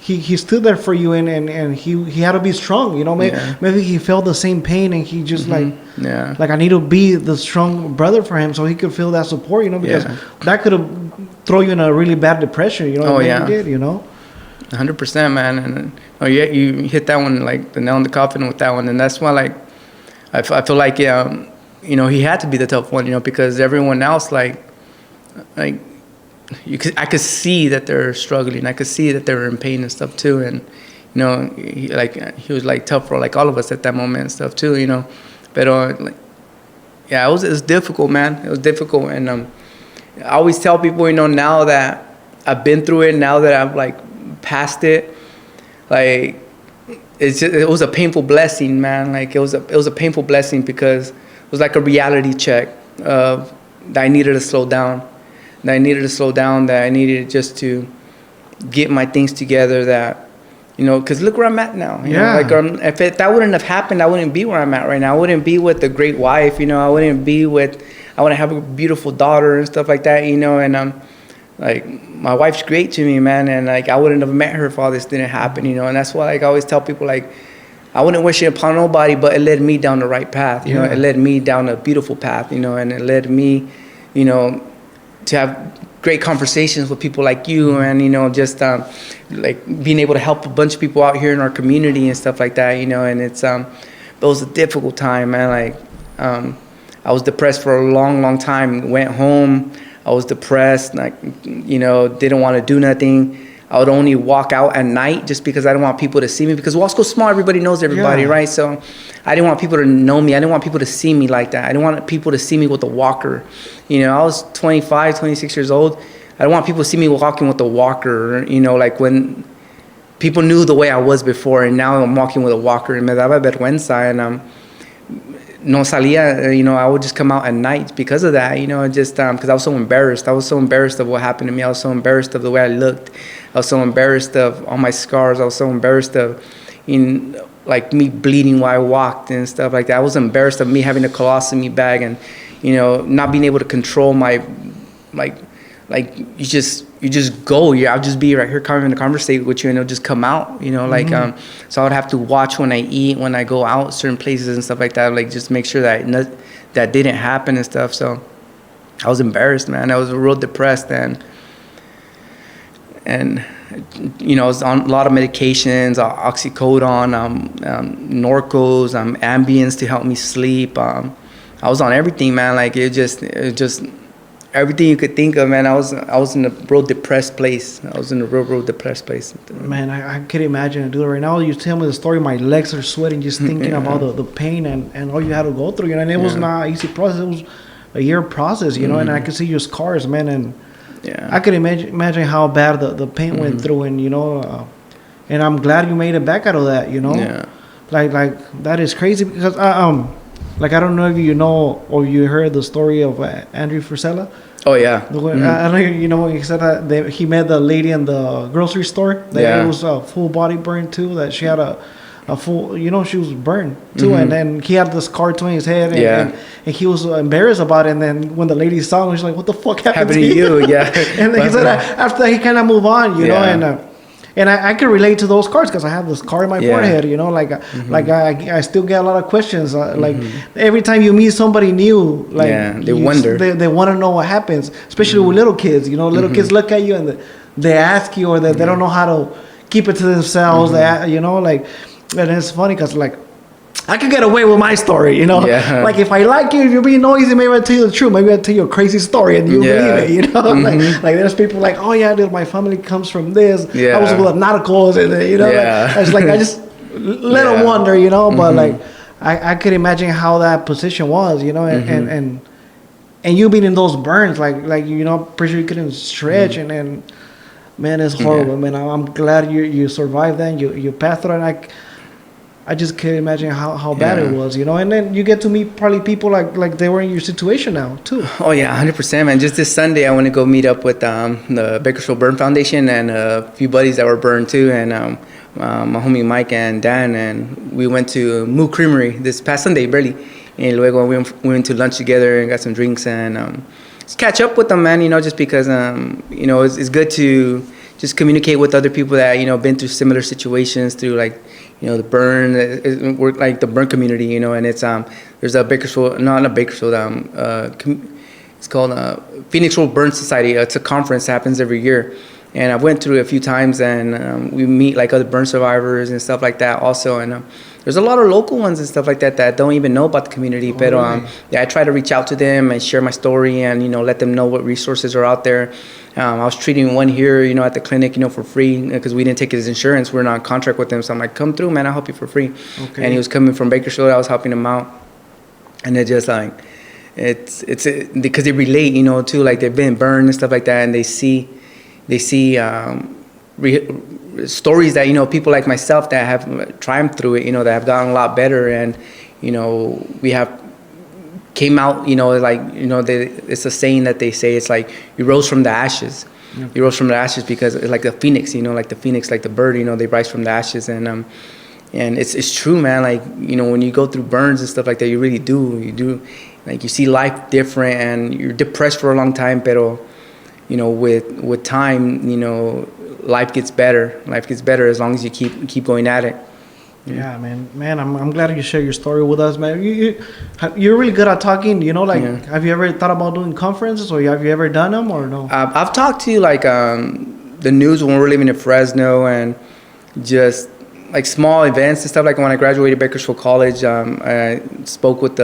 he stood there for you, and he had to be strong, you know. Maybe he felt the same pain, and he just like I need to be the strong brother for him, so he could feel that support, you know, because that could have throw you in a really bad depression, you know. He did, you know. 100%, man. And you hit that one, like the nail in the coffin with that one. And that's why, like, I feel like you know, he had to be the tough one, you know, because everyone else, like I could see that they're struggling. I could see that they were in pain and stuff too. And you know, he was like tough for like all of us at that moment and stuff too, you know. But it was difficult, man. It was difficult. And I always tell people, you know, now that I've been through it, now that I've like past it, like it was a painful blessing, man. Like it was a painful blessing because it was like a reality check of that I needed to slow down, that I needed just to get my things together. That, you know, because look where I'm at now. You know, like if that wouldn't have happened, I wouldn't be where I'm at right now. I wouldn't be with a great wife. You know, I wouldn't have a beautiful daughter and stuff like that. You know, and like my wife's great to me, man, and like I wouldn't have met her if all this didn't happen. You know, and that's why like I always tell people, like, I wouldn't wish it upon nobody, but it led me down the right path. You know, it led me down a beautiful path. You know, and it led me, you know, to have great conversations with people like you, and you know, just like being able to help a bunch of people out here in our community and stuff like that. You know, and it was a difficult time, man. Like I was depressed for a long time. Went home, I was depressed, like, you know, didn't want to do nothing. I would only walk out at night just because I didn't want people to see me, because Wasco small, everybody knows everybody, right? So I didn't want people to know me. I didn't want people to see me like that. I didn't want people to see me with a walker. You know, I was 25, 26 years old. I didn't want people to see me walking with a walker, you know, like when people knew the way I was before, and now I'm walking with a walker, and me daba vergüenza, and no salía, you know, I would just come out at night because of that, you know, just because I was so embarrassed. I was so embarrassed of what happened to me. I was so embarrassed of the way I looked. I was so embarrassed of all my scars. I was so embarrassed of, like, me bleeding while I walked and stuff like that. I was embarrassed of me having a colostomy bag and, you know, not being able to control my, like you just go. I'll just be right here coming to conversate with you, and it'll just come out, you know, like so I would have to watch when I eat, when I go out certain places and stuff like that, like just make sure that that didn't happen and stuff. So I was embarrassed, man. I was real depressed, and you know, I was on a lot of medications, oxycodone, Norcos, Ambience to help me sleep. I was on everything, man. Like it just everything you could think of, man. I was in a real depressed place. I was in a real depressed place. Man, I can't imagine, dude. Right now, you tell me the story, my legs are sweating just thinking about the pain and all you had to go through, you know. And it was not an easy process. It was a year process, you know. And I could see your scars, man. And I could imagine how bad the pain went through, and you know, and I'm glad you made it back out of that, you know. Yeah. Like that is crazy, because like I don't know if you know or you heard the story of Andrew Frisella. Oh yeah. I don't know, you know, he said that he met the lady in the grocery store. That it was a full body burn too. That she had a full, you know, she was burned too. And then he had this scar to his head, and he was embarrassed about it. And then when the lady saw him, she's like, "What the fuck happened to you?" Yeah. And then he said after that, he kind of moved on, you know, and I can relate to those scars because I have this scar in my forehead, you know, like I still get a lot of questions. Like every time you meet somebody new, like they wonder. They want to know what happens, especially with little kids. You know, little kids look at you and they ask you, or they don't know how to keep it to themselves. They, you know, like, and it's funny because like I can get away with my story, you know. Yeah. Like if I like you, if you're being noisy, maybe I'll tell you the truth. Maybe I'll tell you a crazy story and you believe it, you know. Like there's people like, oh yeah, dude, my family comes from this. I was with narcos, and you know, like I just let them wonder, you know. But like I could imagine how that position was, you know, and you being in those burns, like you know, pretty sure you couldn't stretch, and man, it's horrible, man. I'm glad you survived that. You passed through, and I just can't imagine how bad it was, you know. And then you get to meet probably people like they were in your situation now too. Oh yeah, 100%, man. Just this Sunday, I want to go meet up with the Bakersfield Burn Foundation and a few buddies that were burned too, and my homie Mike and Dan, and we went to Moo Creamery this past Sunday, barely. And luego we went to lunch together and got some drinks, and just catch up with them, man. You know, just because you know, it's good to just communicate with other people that, you know, been through similar situations, through like, you know, the burn, work like the burn community, you know. And it's there's a Bakersfield, not a Bakersfield, it's called Phoenix Road Burn Society. It's a conference that happens every year, and I went through it a few times, and we meet like other burn survivors and stuff like that also. And there's a lot of local ones and stuff like that that don't even know about the community. But I try to reach out to them and share my story, and you know, let them know what resources are out there. I was treating one here, you know, at the clinic, you know, for free, because we didn't take his insurance. We're not in contract with him. So I'm like, come through, man, I'll help you for free. Okay. And he was coming from Bakersfield. I was helping him out. And it just like, it's because they relate, you know, too, like they've been burned and stuff like that. And they see stories that, people like myself that have triumphed through it, that have gotten a lot better. And, we have came out, it's a saying that they say, it's like you rose from the ashes. Yeah. You rose from the ashes because it's like the phoenix, like the phoenix, like the bird, they rise from the ashes. And it's true, man. Like, when you go through burns and stuff like that, you really do. Like, you see life different, and you're depressed for a long time, pero, with time, life gets better. Life gets better as long as you keep going at it. Yeah, man, I'm glad you share your story with us, man. You're really good at talking. Have you ever thought about doing conferences, or have you ever done them, or no? I've talked to the news when we were living in Fresno, and just like small events and stuff. Like when I graduated Bakersfield College, I spoke with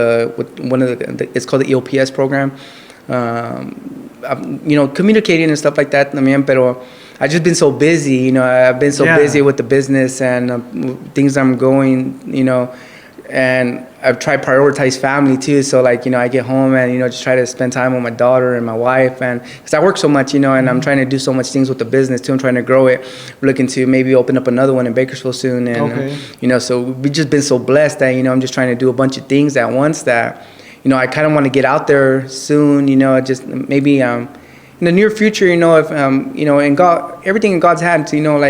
one of it's called the EOPS program. Communicating and stuff like that. Pero I've just been so busy. I've been so busy with the business and things I'm going. And I've tried to prioritize family too. So like, I get home and, just try to spend time with my daughter and my wife. And because I work so much, and I'm trying to do so much things with the business too. I'm trying to grow it. We're looking to maybe open up another one in Bakersfield soon. And, so we've just been so blessed that, I'm just trying to do a bunch of things at once that, I kind of want to get out there soon, just maybe, in the near future, if, and God, everything in God's hands, whenever,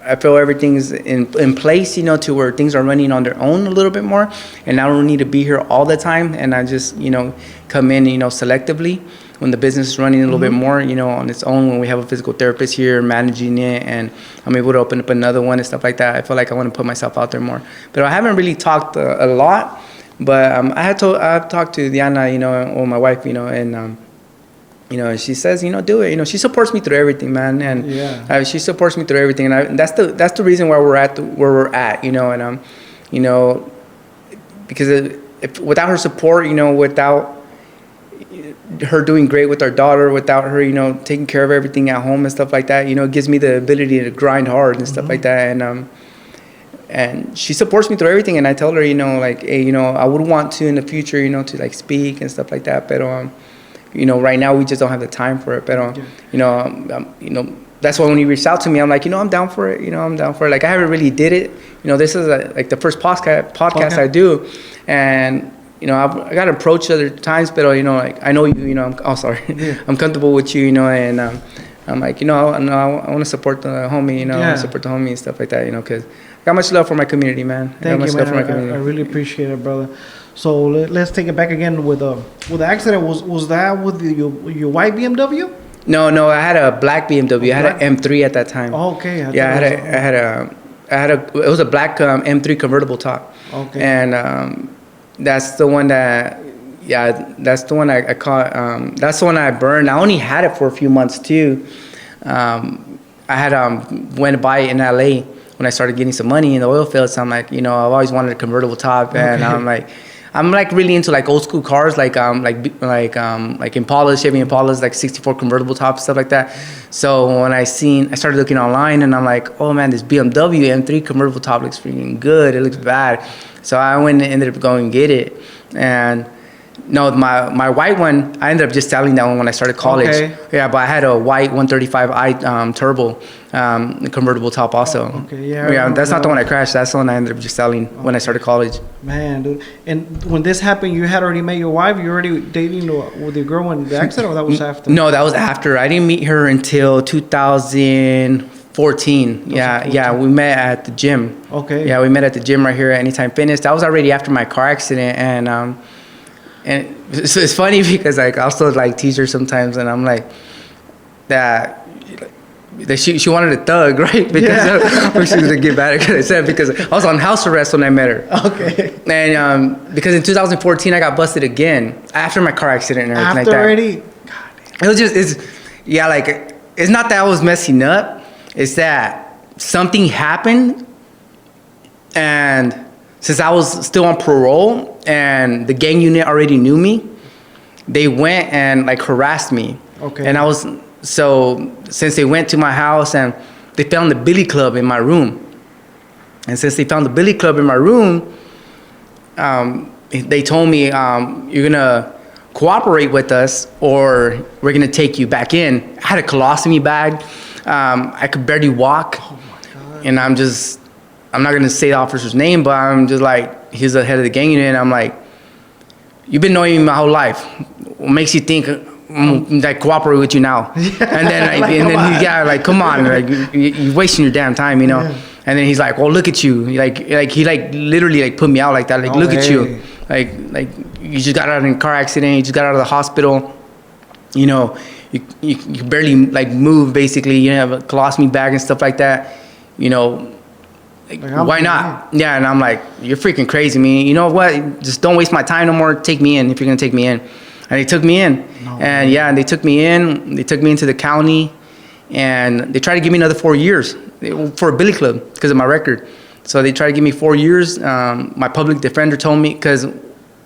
I feel everything's in place, to where things are running on their own a little bit more, and I don't need to be here all the time, and I just, come in, selectively when the business is running a little bit more, on its own, when we have a physical therapist here managing it, and I'm able to open up another one and stuff like that. I feel like I want to put myself out there more, but I haven't really talked a lot, but I've talked to Diana, or my wife, and she says, do it. She supports me through everything, man. And she supports me through everything. And that's the reason why we're at where we're at, and because if without her support, without her doing great with our daughter, without her, taking care of everything at home and stuff like that, it gives me the ability to grind hard and stuff like that. And she supports me through everything. And I tell her, like, hey, I would want to in the future, to like speak and stuff like that. But, right now we just don't have the time for it. But, that's why when you reached out to me, I'm like, I'm down for it. I'm down for it. Like, I haven't really did it. This is like the first podcast I do. And, I got approached other times, but, like, I know you, I'm sorry. I'm comfortable with you, and I'm like, I want to support the homie, I want to support the homie and stuff like that, because I got much love for my community, man. Thank you, man. I really appreciate it, brother. So let's take it back again with the accident. Was that with your white BMW? No, I had a black BMW. I had an M3 at that time. Oh, okay. It was a black M3 convertible top. Okay. And that's the one that, that's the one I caught. That's the one I burned. I only had it for a few months too. I had went to buy it in LA when I started getting some money in the oil fields. So I'm like, I've always wanted a convertible top, and I'm like really into like old school cars, like Impalas, Chevy Impalas, like 64 convertible tops, stuff like that. So when I started looking online, and I'm like, oh man, this BMW M3 convertible top looks freaking good. It looks bad. So I went and ended up going and get it. And no, my white one, I ended up just selling that one when I started college. Okay. Yeah, but I had a white 135i turbo convertible top also. Oh, okay, yeah. That's not the one I crashed. That's the one I ended up just selling when I started college. Man, dude. And when this happened, you had already met your wife? You were already dating with your girl when the accident, or that was after? No, that was after. I didn't meet her until 2014. Yeah, we met at the gym. Okay. Yeah, we met at the gym right here at Anytime Fitness. That was already after my car accident, and it's funny because like I'll still like tease her sometimes, and I'm like that she wanted a thug, right? Because she was gonna get better. Because I said, because I was on house arrest when I met her. Okay. And because in 2014 I got busted again after my car accident and everything after like that. Already? It was just like it's not that I was messing up. It's that something happened, and since I was still on parole and the gang unit already knew me, they went and like harassed me. Okay. And since they went to my house and they found the billy club in my room. And since they found the billy club in my room, they told me, cooperate with us or we're going to take you back in. I had a colostomy bag. I could barely walk. Oh my God. And I'm not going to say the officer's name, but I'm just like, he's the head of the gang, and I'm like, you've been knowing me my whole life. What makes you think I cooperate with you now? And then, like, come on, like you're wasting your damn time, you know. Yeah. And then he's like, well, look at you, he literally like put me out like that, like look at you, like you just got out of a car accident, you just got out of the hospital, you know, you barely like move, basically, you have a colostomy bag and stuff like that, you know. Like, why not? Yeah, and I'm like, you're freaking crazy, man. You know what? Just don't waste my time no more. Take me in if you're gonna take me in. And they took me in, and they took me in. They took me into the county, and they tried to give me another 4 years for a billy club because of my record. So they tried to give me 4 years. My public defender told me, because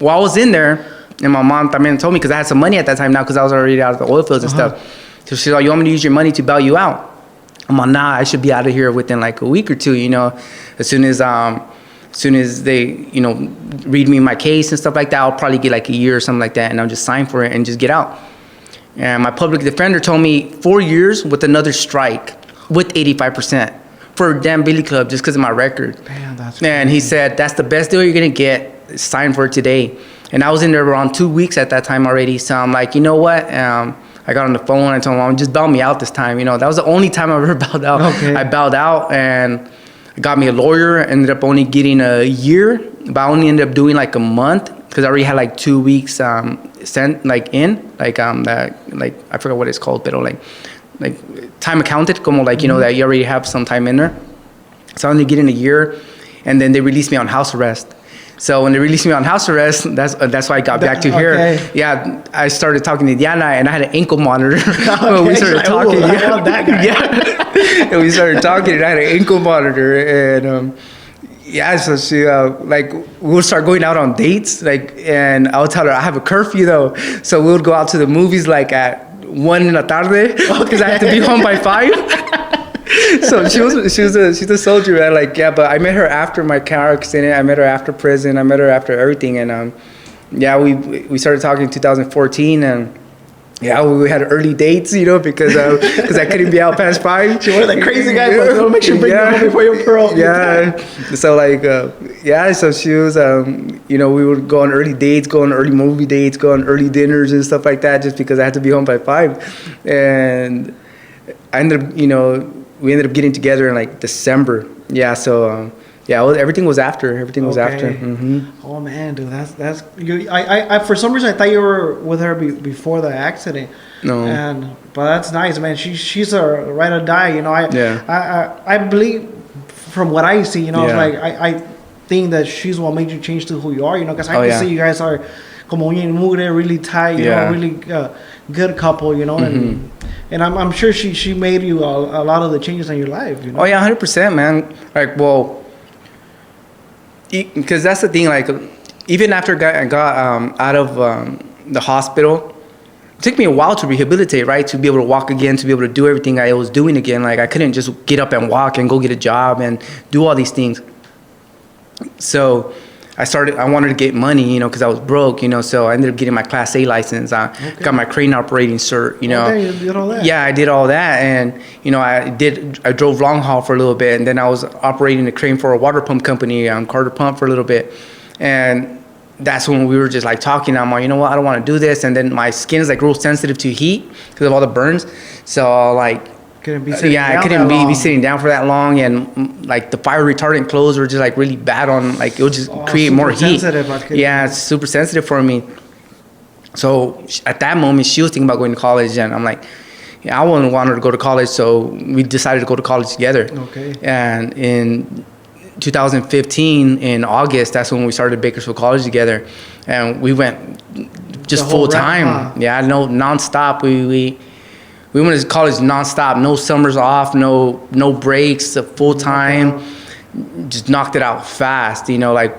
while I was in there, and my mom también told me, because I had some money at that time now, because I was already out of the oil fields and stuff. So she's like, you want me to use your money to bail you out? I'm like, nah, I should be out of here within like a week or two, you know. As soon as they, you know, read me my case and stuff like that, I'll probably get like a year or something like that, and I'll just sign for it and just get out. And my public defender told me 4 years with another strike with 85% for a damn billy club just because of my record. Damn, that's and he said, that's the best deal you're going to get. Sign for it today. And I was in there around 2 weeks at that time already. So I'm like, you know what? I got on the phone and I told him, just bail me out this time. You know, that was the only time I ever bowed out. Okay. I bowed out and got me a lawyer. Ended up only getting a year, but I only ended up doing like a month because I already had like 2 weeks sent like in, like I forgot what it's called, but like time accounted, como like, you know, that you already have some time in there. So I only get in a year, and then they released me on house arrest. So when they released me on house arrest, that's why I got back to here. Yeah, I started talking to Diana, and I had an ankle monitor. We started talking. That guy. Yeah, and we started talking, and I had an ankle monitor, and so she like we'll start going out on dates, like, and I'll tell her I have a curfew though, so we would go out to the movies like at 1 in the tarde because I have to be home by 5. So she's a soldier, man. Like, yeah, but I met her after my car accident. I met her after prison. I met her after everything, and we started talking in 2014, and yeah, we had early dates, you know, because I couldn't be out past 5. She was like crazy guy, but don't make sure you bring her home before you pearl. Yeah, so like so she was you know, we would go on early dates, go on early movie dates, go on early dinners and stuff like that, just because I had to be home by 5, and I ended up, you know. We ended up getting together in like December. Yeah, so everything was after. Everything was after. Mm-hmm. Oh man, dude, that's you. I for some reason I thought you were with her before the accident. No. But that's nice, man. She's a ride or die. You know, I believe from what I see. You know, like I think that she's what made you change to who you are. You know, because I can see you guys are como uña y mugre, really tight. You know, really good couple. You know, and I'm sure she made you a lot of the changes in your life, you know? Oh, yeah, 100%, man. Like, well, because that's the thing, like, even after I got out of the hospital, it took me a while to rehabilitate, right? To be able to walk again, to be able to do everything I was doing again. Like, I couldn't just get up and walk and go get a job and do all these things. So I wanted to get money, you know, because I was broke, you know, so I ended up getting my Class A license. I got my crane operating cert, you know. Okay, you did all that. Yeah, I did all that, and, you know, I drove long haul for a little bit, and then I was operating a crane for a water pump company, Carter Pump, for a little bit, and that's when we were just, like, talking. I'm like, you know what, I don't want to do this, and then my skin is, like, real sensitive to heat because of all the burns, so, like, I couldn't be sitting down for that long, and like the fire retardant clothes were just like really bad on, like, it would just create more heat. Yeah, it's super sensitive for me. So at that moment, she was thinking about going to college, and I'm like, I wouldn't want her to go to college, so we decided to go to college together. Okay. And in 2015, in August, that's when we started Bakersfield College together, and we went just full time. Yeah, no, nonstop. We went to college nonstop, no summers off, no breaks, full time. Just knocked it out fast, you know, like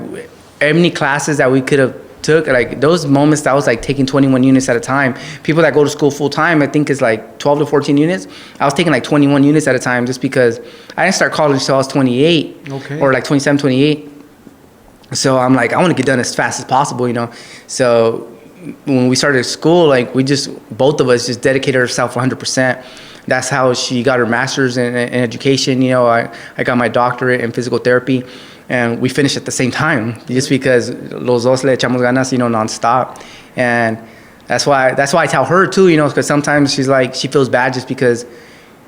any classes that we could have took, like those moments that I was like taking 21 units at a time. People that go to school full time, I think it's like 12 to 14 units. I was taking like 21 units at a time just because I didn't start college until I was 28 or like 27, 28. So I'm like, I want to get done as fast as possible, you know. So, when we started school, like both of us just dedicated ourselves 100%. That's how she got her master's in education. You know, I got my doctorate in physical therapy, and we finished at the same time just because los dos le echamos ganas, you know, nonstop. And that's why I tell her too, you know, because sometimes she's like, she feels bad just because,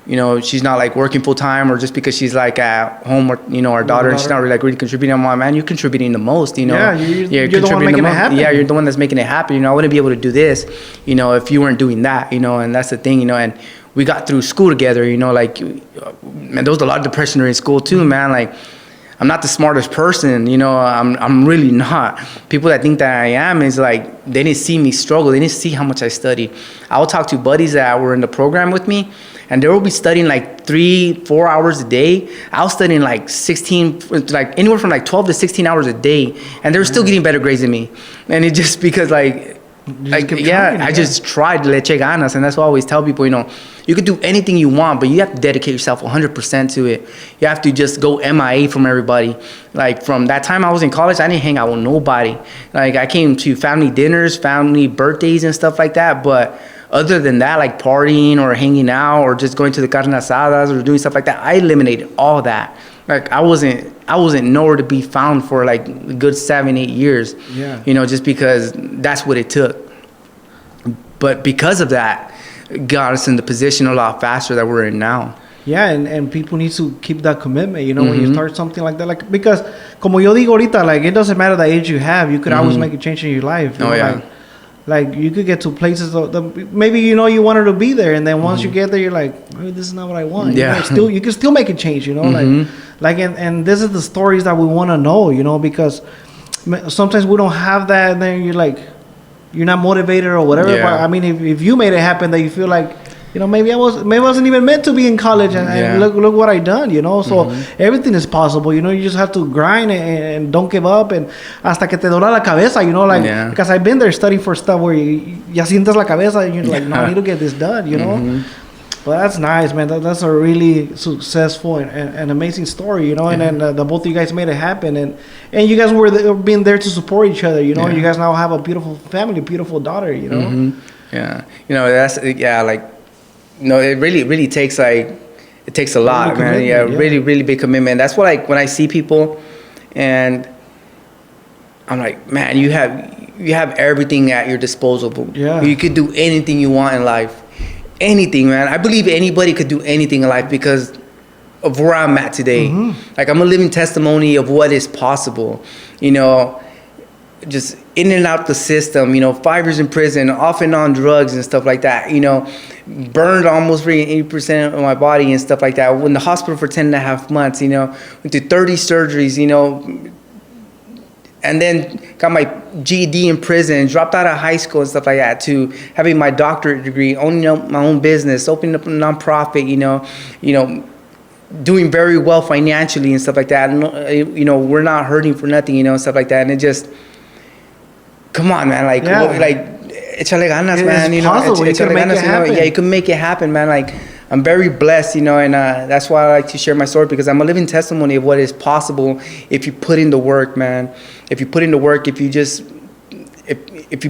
you know, she's not like working full time, or just because she's like at home, or, you know, our daughter, and she's not really like really contributing. I'm like, man, you're contributing the most, you know. Yeah, you're the one making it happen. Yeah, you're the one that's making it happen. You know, I wouldn't be able to do this, you know, if you weren't doing that, you know. And that's the thing, you know. And we got through school together, you know. Like, man, there was a lot of depression during school too, man. Like, I'm not the smartest person, you know. I'm really not. People that think that I am is like, they didn't see me struggle. They didn't see how much I studied. I will talk to buddies that were in the program with me, and they will be studying like 3-4 hours a day. I was studying like 16, like anywhere from like 12 to 16 hours a day, and they were still getting better grades than me. And it just because I just tried to le eche ganas, and that's what I always tell people, you know, you could do anything you want, but you have to dedicate yourself 100% to it. You have to just go MIA from everybody. Like, from that time I was in college, I didn't hang out with nobody. Like, I came to family dinners, family birthdays and stuff like that, but other than that, like partying or hanging out or just going to the carne asadas or doing stuff like that, I eliminated all that. Like, I wasn't nowhere to be found for like a good 7-8 years. Yeah. You know, just because that's what it took. But because of that, got us in the position a lot faster that we're in now. Yeah, and people need to keep that commitment, you know, when you start something like that. Like, because, como yo digo ahorita, like, it doesn't matter the age you have, you could always make a change in your life. You know? Like, you could get to places that maybe, you know, you wanted to be there, and then once you get there, you're like, maybe this is not what I want. Yeah. You know, you can still make a change, you know, and this is the stories that we want to know, you know, because sometimes we don't have that, and then you're like, you're not motivated or whatever. Yeah. But I mean, if you made it happen, that you feel like, you know, maybe I wasn't even meant to be in college, and look what I done, you know. So everything is possible, you know. You just have to grind and don't give up, and hasta que te dobla la cabeza, you know, like, because I've been there studying for stuff where ya sientes la cabeza, and you're like, no, I need to get this done, you know. But that's nice, man. That's a really successful and amazing story, you know. And then the both of you guys made it happen, and you guys were being there to support each other, you know. You guys now have a beautiful family, beautiful daughter, you know. Yeah, you know, that's like, you know, it really takes it takes a lot, man. Yeah, really big commitment. That's what, like, when I see people, and I'm like, man, you have everything at your disposal. Yeah, you could do anything you want in life. Anything, man. I believe anybody could do anything in life because of where I'm at today. Like, I'm a living testimony of what is possible, you know. Just in and out the system, you know, 5 years in prison, off and on drugs and stuff like that, you know, burned almost 80% of my body and stuff like that. Went in the hospital for 10.5 months, you know, went through 30 surgeries, you know, and then got my GED in prison, dropped out of high school and stuff like that, to having my doctorate degree, owning my own business, opening up a nonprofit, you know, doing very well financially and stuff like that. And, you know, we're not hurting for nothing, you know, and stuff like that. And it just, come on, man, like, échale ganas, man. You know, échale ganas, you know. Yeah, you can make it happen, man. Like, I'm very blessed, you know, and that's why I like to share my story, because I'm a living testimony of what is possible if you put in the work, man. If you put in the work, if you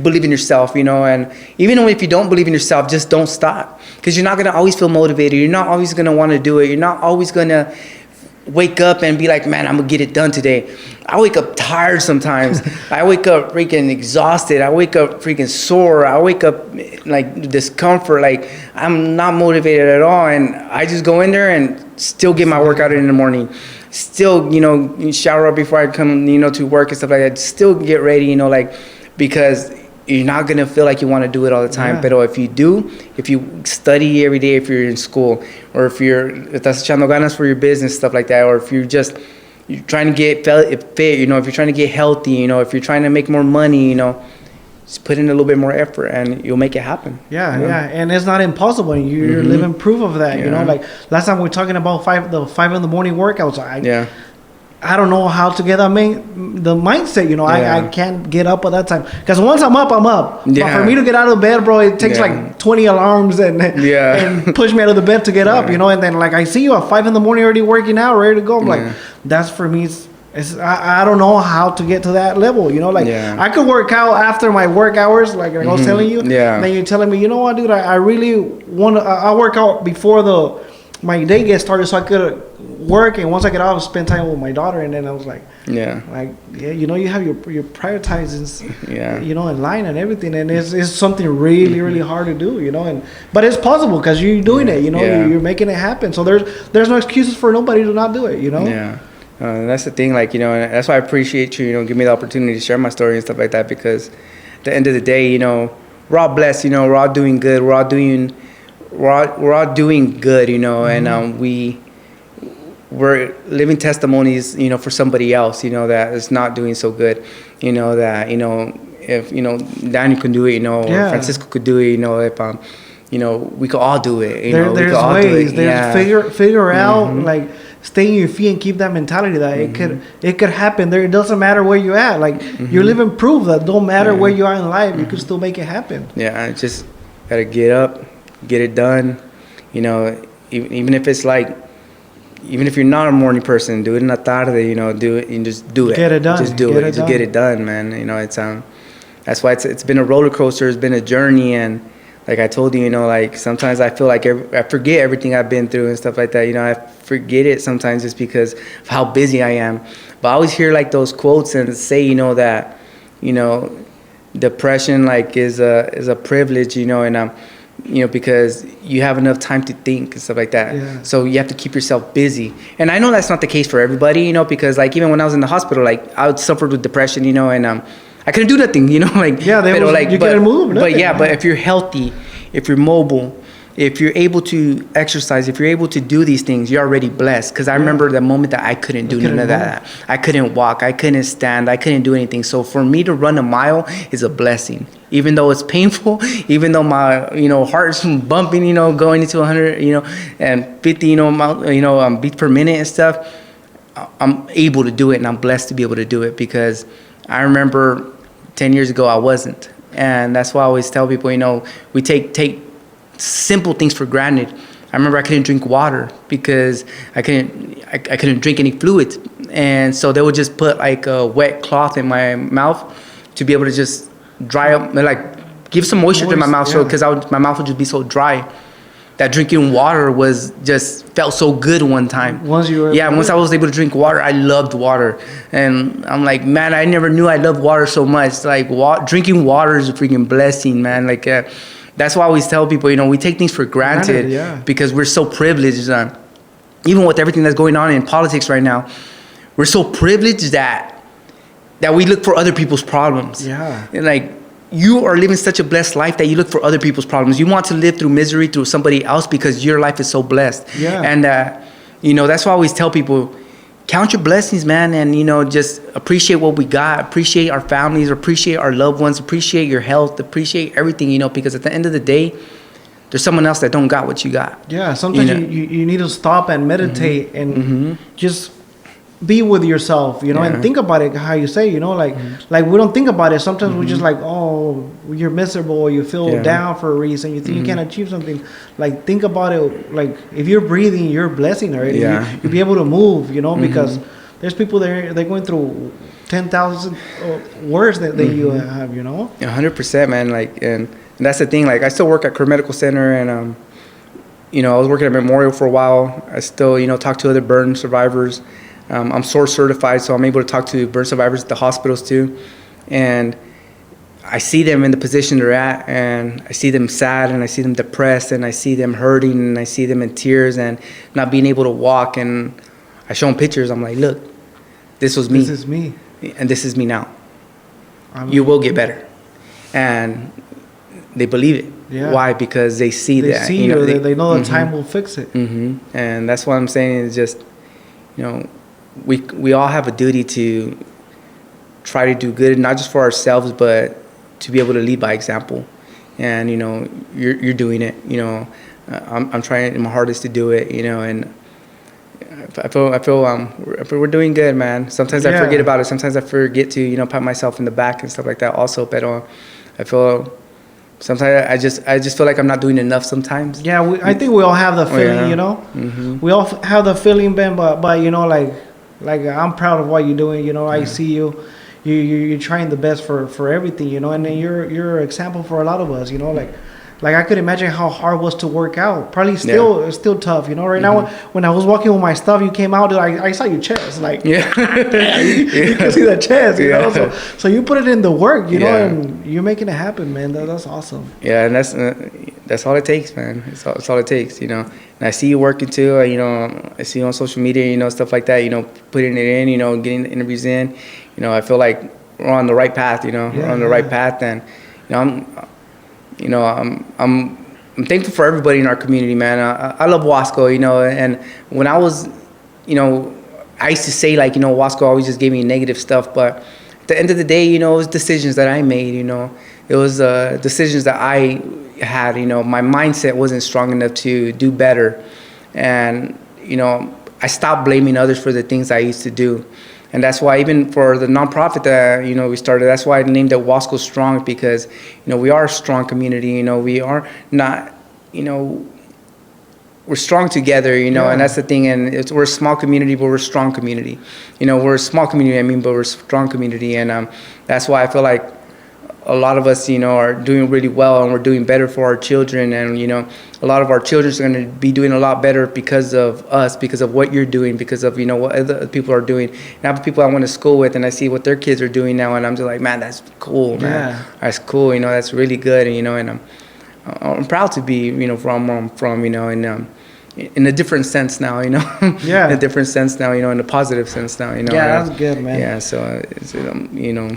believe in yourself, you know, and even if you don't believe in yourself, just don't stop, because you're not going to always feel motivated. You're not always going to want to do it. You're not always going to wake up and be like, man, I'm going to get it done today. I wake up tired sometimes. I wake up freaking exhausted. I wake up freaking sore. I wake up like discomfort. Like, I'm not motivated at all. And I just go in there and still get my workout in the morning. Still, you know, shower up before I come, you know, to work and stuff like that. Still get ready, you know, like, because you're not going to feel like you want to do it all the time. But if you do, if you study every day, if you're in school, or if estás echando ganas for your business, stuff like that, or if you're trying to get fit, you know, if you're trying to get healthy, you know, if you're trying to make more money, you know, just put in a little bit more effort and you'll make it happen. Yeah, you know? And it's not impossible. You're living proof of that, you know. Like, last time we were talking about the 5 in the morning workouts. I don't know how to get the mindset, you know. I can't get up at that time, because once I'm up, I'm up. But for me to get out of bed, bro, it takes like 20 alarms and push me out of the bed to get up, you know. And then, like, I see you at 5 in the morning already working out, ready to go. I'm like, that's for me, I don't know how to get to that level, you know. Like I could work out after my work hours, like I was telling you. Yeah. And then you're telling me, you know what, dude, I really want to. I work out before my day gets started, so I could work, and once I get out, I'll spend time with my daughter. And then I was like, you know, you have your prioritizings, you know, in line and everything, and it's something really hard to do, you know. But it's possible because you're doing it, you know, you're making it happen. So there's no excuses for nobody to not do it, you know. Yeah. That's the thing, like, you know, and that's why I appreciate you, you know, give me the opportunity to share my story and stuff like that, because at the end of the day, you know, we're all blessed, you know, we're all doing good, we're all doing good, you know, and we're living testimonies, you know, for somebody else, you know, that is not doing so good, you know, that, you know, if, you know, Daniel can do it, you know, or Francisco could do it, you know, if you know, we could all do it, you know, there's we could all ways, do it. figure out, like, stay on your feet and keep that mentality that it could happen. There, it doesn't matter where you're at. Like you're living proof that don't matter where you are in life, you can still make it happen. Yeah, I just gotta get up, get it done. You know, even if it's like, even if you're not a morning person, do it in la tarde. You know, do it and just do it. Get it done. Just do it. Just get it done, man. You know, it's that's why it's been a roller coaster. It's been a journey, and like I told you, you know, like sometimes I feel like I forget everything I've been through and stuff like that. You know, I forget it sometimes just because of how busy I am. But I always hear like those quotes and say, you know, that, you know, depression like is a privilege, you know, and you know, because you have enough time to think and stuff like that. Yeah. So you have to keep yourself busy. And I know that's not the case for everybody, you know, because like even when I was in the hospital, like I suffered with depression, you know, and I couldn't do nothing, you know, like you couldn't move. But if you're healthy, if you're mobile, if you're able to exercise, if you're able to do these things, you're already blessed. Because I remember the moment that I couldn't do none of that. I couldn't walk, I couldn't stand, I couldn't do anything. So for me to run a mile is a blessing. Even though it's painful, even though my, you know, heart's bumping, you know, going into 100, you know, and 50, you know, beats per minute and stuff, I'm able to do it, and I'm blessed to be able to do it, because I remember 10 years ago I wasn't. And that's why I always tell people, you know, we take simple things for granted. I remember I couldn't drink water because I couldn't drink any fluids. And so they would just put like a wet cloth in my mouth to be able to just dry up, like give some moisture to my mouth, so because my mouth would just be so dry. That drinking water was just felt so good one time. Once I was able to drink water, I loved water, and I'm like, man, I never knew I loved water so much. Like drinking water is a freaking blessing, man. Like that's why I always tell people, you know, we take things for granted because we're so privileged. Even with everything that's going on in politics right now, we're so privileged that we look for other people's problems. Yeah, and like, you are living such a blessed life that you look for other people's problems. You want to live through misery through somebody else because your life is so blessed. Yeah. And, you know, that's why I always tell people, count your blessings, man. And, you know, just appreciate what we got. Appreciate our families. Appreciate our loved ones. Appreciate your health. Appreciate everything, you know, because at the end of the day, there's someone else that don't got what you got. Yeah, sometimes you need to stop and meditate and just be with yourself, you know, and think about it, how you say, you know, like we don't think about it. Sometimes we're just like, oh, you're miserable, or you feel down for a reason, you think you can't achieve something. Like, think about it, like, if you're breathing, you're a blessing already. You'll be able to move, you know, because there's people they're going through 10,000 worse than you have, you know. 100%, man. Like, and that's the thing, like, I still work at Career Medical Center, and you know, I was working at Memorial for a while. I still, you know, talk to other burn survivors. I'm SOAR certified, so I'm able to talk to burn survivors at the hospitals too. And I see them in the position they're at, and I see them sad, and I see them depressed, and I see them hurting, and I see them in tears and not being able to walk. And I show them pictures. I'm like, look, this was me. This is me. And this is me now. You will get better. And they believe it. Yeah. Why? Because they see that. See you know, they know that time will fix it. And that's what I'm saying is just, you know, we all have a duty to try to do good, not just for ourselves, but to be able to lead by example. And, you know, you're doing it, you know. I'm trying my hardest to do it, you know, and I feel we're doing good, man. Sometimes I forget about it. Sometimes I forget to, you know, pat myself in the back and stuff like that also. But I feel sometimes I just feel like I'm not doing enough sometimes. Yeah, I think we all have the feeling, you know. We all have the feeling, Ben, but you know, like, like I'm proud of what you're doing. You know, I see you. You're trying the best for everything. You know, and then you're an example for a lot of us. You know, like I could imagine how hard it was to work out. Probably still tough. You know, right now when I was walking with my stuff, you came out. Dude, I saw your chest. Like you can see the chest. You know, so you put it in the work. You know, and you're making it happen, man. That's awesome. Yeah, and that's all it takes, man. It's all it takes. You know, and I see you working too. You know, I see you on social media. You know, stuff like that. You know, putting it in. You know, getting the interviews in. You know, I feel like we're on the right path. You know, we're on the right path, and you know, I'm thankful for everybody in our community, man. I love Wasco, you know, and when I was, you know, I used to say like, you know, Wasco always just gave me negative stuff, but at the end of the day, you know, it was decisions that I made, you know. It was decisions that I had, you know. My mindset wasn't strong enough to do better, and, you know, I stopped blaming others for the things I used to do. And that's why even for the nonprofit that, you know, we started, that's why I named it Wasco Strong, because, you know, we are a strong community, you know, we are not, you know, we're strong together, you know, and that's the thing. And we're a small community, but we're a strong community. You know, we're a small community, I mean, but we're a strong community. And that's why I feel like a lot of us, you know, are doing really well, and we're doing better for our children. And, you know, a lot of our children are going to be doing a lot better because of us, because of what you're doing, because of, you know, what other people are doing. And I have people I went to school with, and I see what their kids are doing now, and I'm just like, man, that's cool, man. Yeah. That's cool, you know, that's really good. And, you know, and I'm proud to be, you know, from where I'm from, you know, and in a different sense now, you know. Yeah. In a different sense now, you know, in a positive sense now, you know. Yeah, that's good, man. Yeah, so, it's, you know,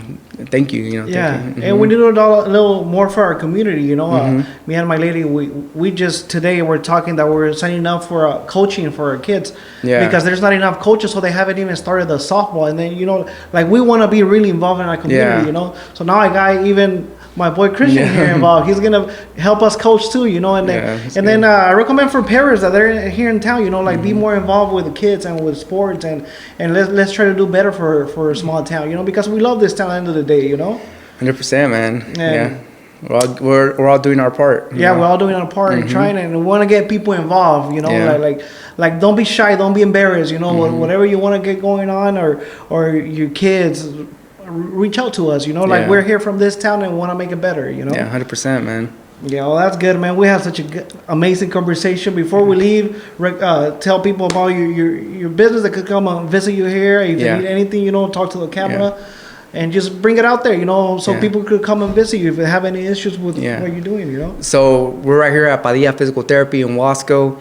thank you, you know. Yeah, thank you. and we do a little more for our community, you know. Me and my lady, we just today we're talking that we're signing up for coaching for our kids, because there's not enough coaches, so they haven't even started the softball. And then, you know, like we want to be really involved in our community, you know. So now I got even my boy Christian here involved. He's gonna help us coach too, you know. And then I recommend for parents that they're here in town, you know, like be more involved with the kids and with sports, and let's try to do better for a small town, you know, because we love this town at the end of the day, you know. 100%, man. Yeah. We're all doing our part. Yeah, we're all doing our part and trying, and we want to get people involved, you know, like don't be shy, don't be embarrassed, you know, whatever you want to get going on, or your kids, reach out to us, you know, like we're here from this town and want to make it better, you know. Yeah, 100%, man. Yeah, well, that's good, man. We had such a good, amazing conversation. Before we leave, tell people about your business that could come and visit you here. If you need anything, you know, talk to the camera, and just bring it out there, you know, so people could come and visit you if they have any issues with what you're doing, you know. So we're right here at Padilla Physical Therapy in Wasco.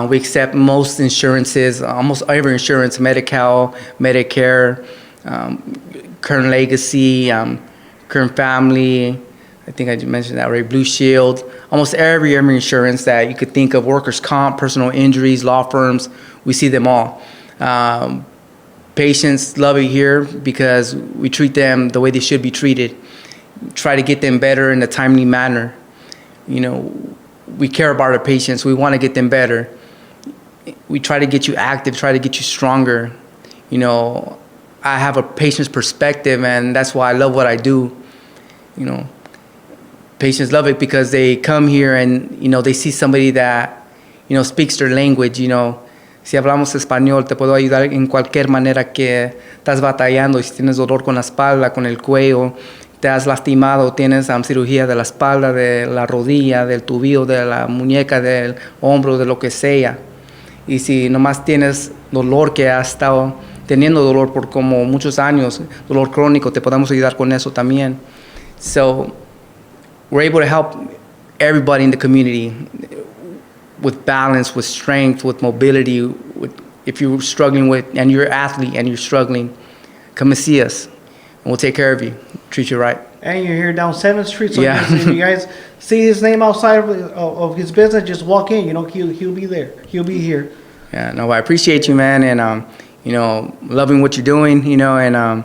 We accept most insurances, almost every insurance, Medi-Cal, Medicare, Current Legacy, Current Family, I think I mentioned that already, Blue Shield, almost every insurance that you could think of, workers' comp, personal injuries, law firms, we see them all. Patients love it here because we treat them the way they should be treated, try to get them better in a timely manner. You know, we care about our patients, we want to get them better. We try to get you active, try to get you stronger. You know, I have a patient's perspective, and that's why I love what I do. You know, patients love it because they come here and, you know, they see somebody that, you know, speaks their language. You know, si hablamos español, te puedo ayudar en cualquier manera que estás batallando. Si tienes dolor con la espalda, con el cuello, te has lastimado, tienes cirugía de la espalda, de la rodilla, del tobillo, de la muñeca, del hombro, de lo que sea. Y si nomás tienes dolor que has estado teniendo dolor por como muchos años, dolor crónico, te podemos ayudar con eso también. So we're able to help everybody in the community with balance, with strength, with mobility. If you're struggling with, and you're an athlete and you're struggling, come and see us, and we'll take care of you, treat you right. And you're here down 7th Street, so if you guys see his name outside of his business, just walk in. You know, he'll be there. He'll be here. Yeah, no, I appreciate you, man, and you know, loving what you're doing, you know, and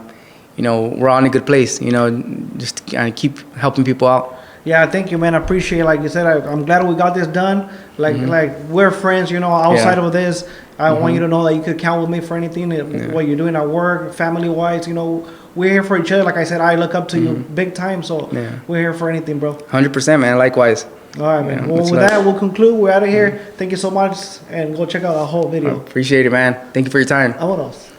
you know, we're all in a good place, you know, just keep helping people out. Yeah, thank you, man. I appreciate it. Like you said, I'm glad we got this done. Like we're friends, you know, outside of this. I want you to know that you could count with me for anything, what you're doing at work, family-wise, you know. We're here for each other. Like I said, I look up to you big time, so we're here for anything, bro. 100%, man. Likewise. All right, man. Yeah, well, with that, we'll conclude. We're out of here. Thank you so much, and go check out our whole video. Appreciate it, man. Thank you for your time. Vámonos.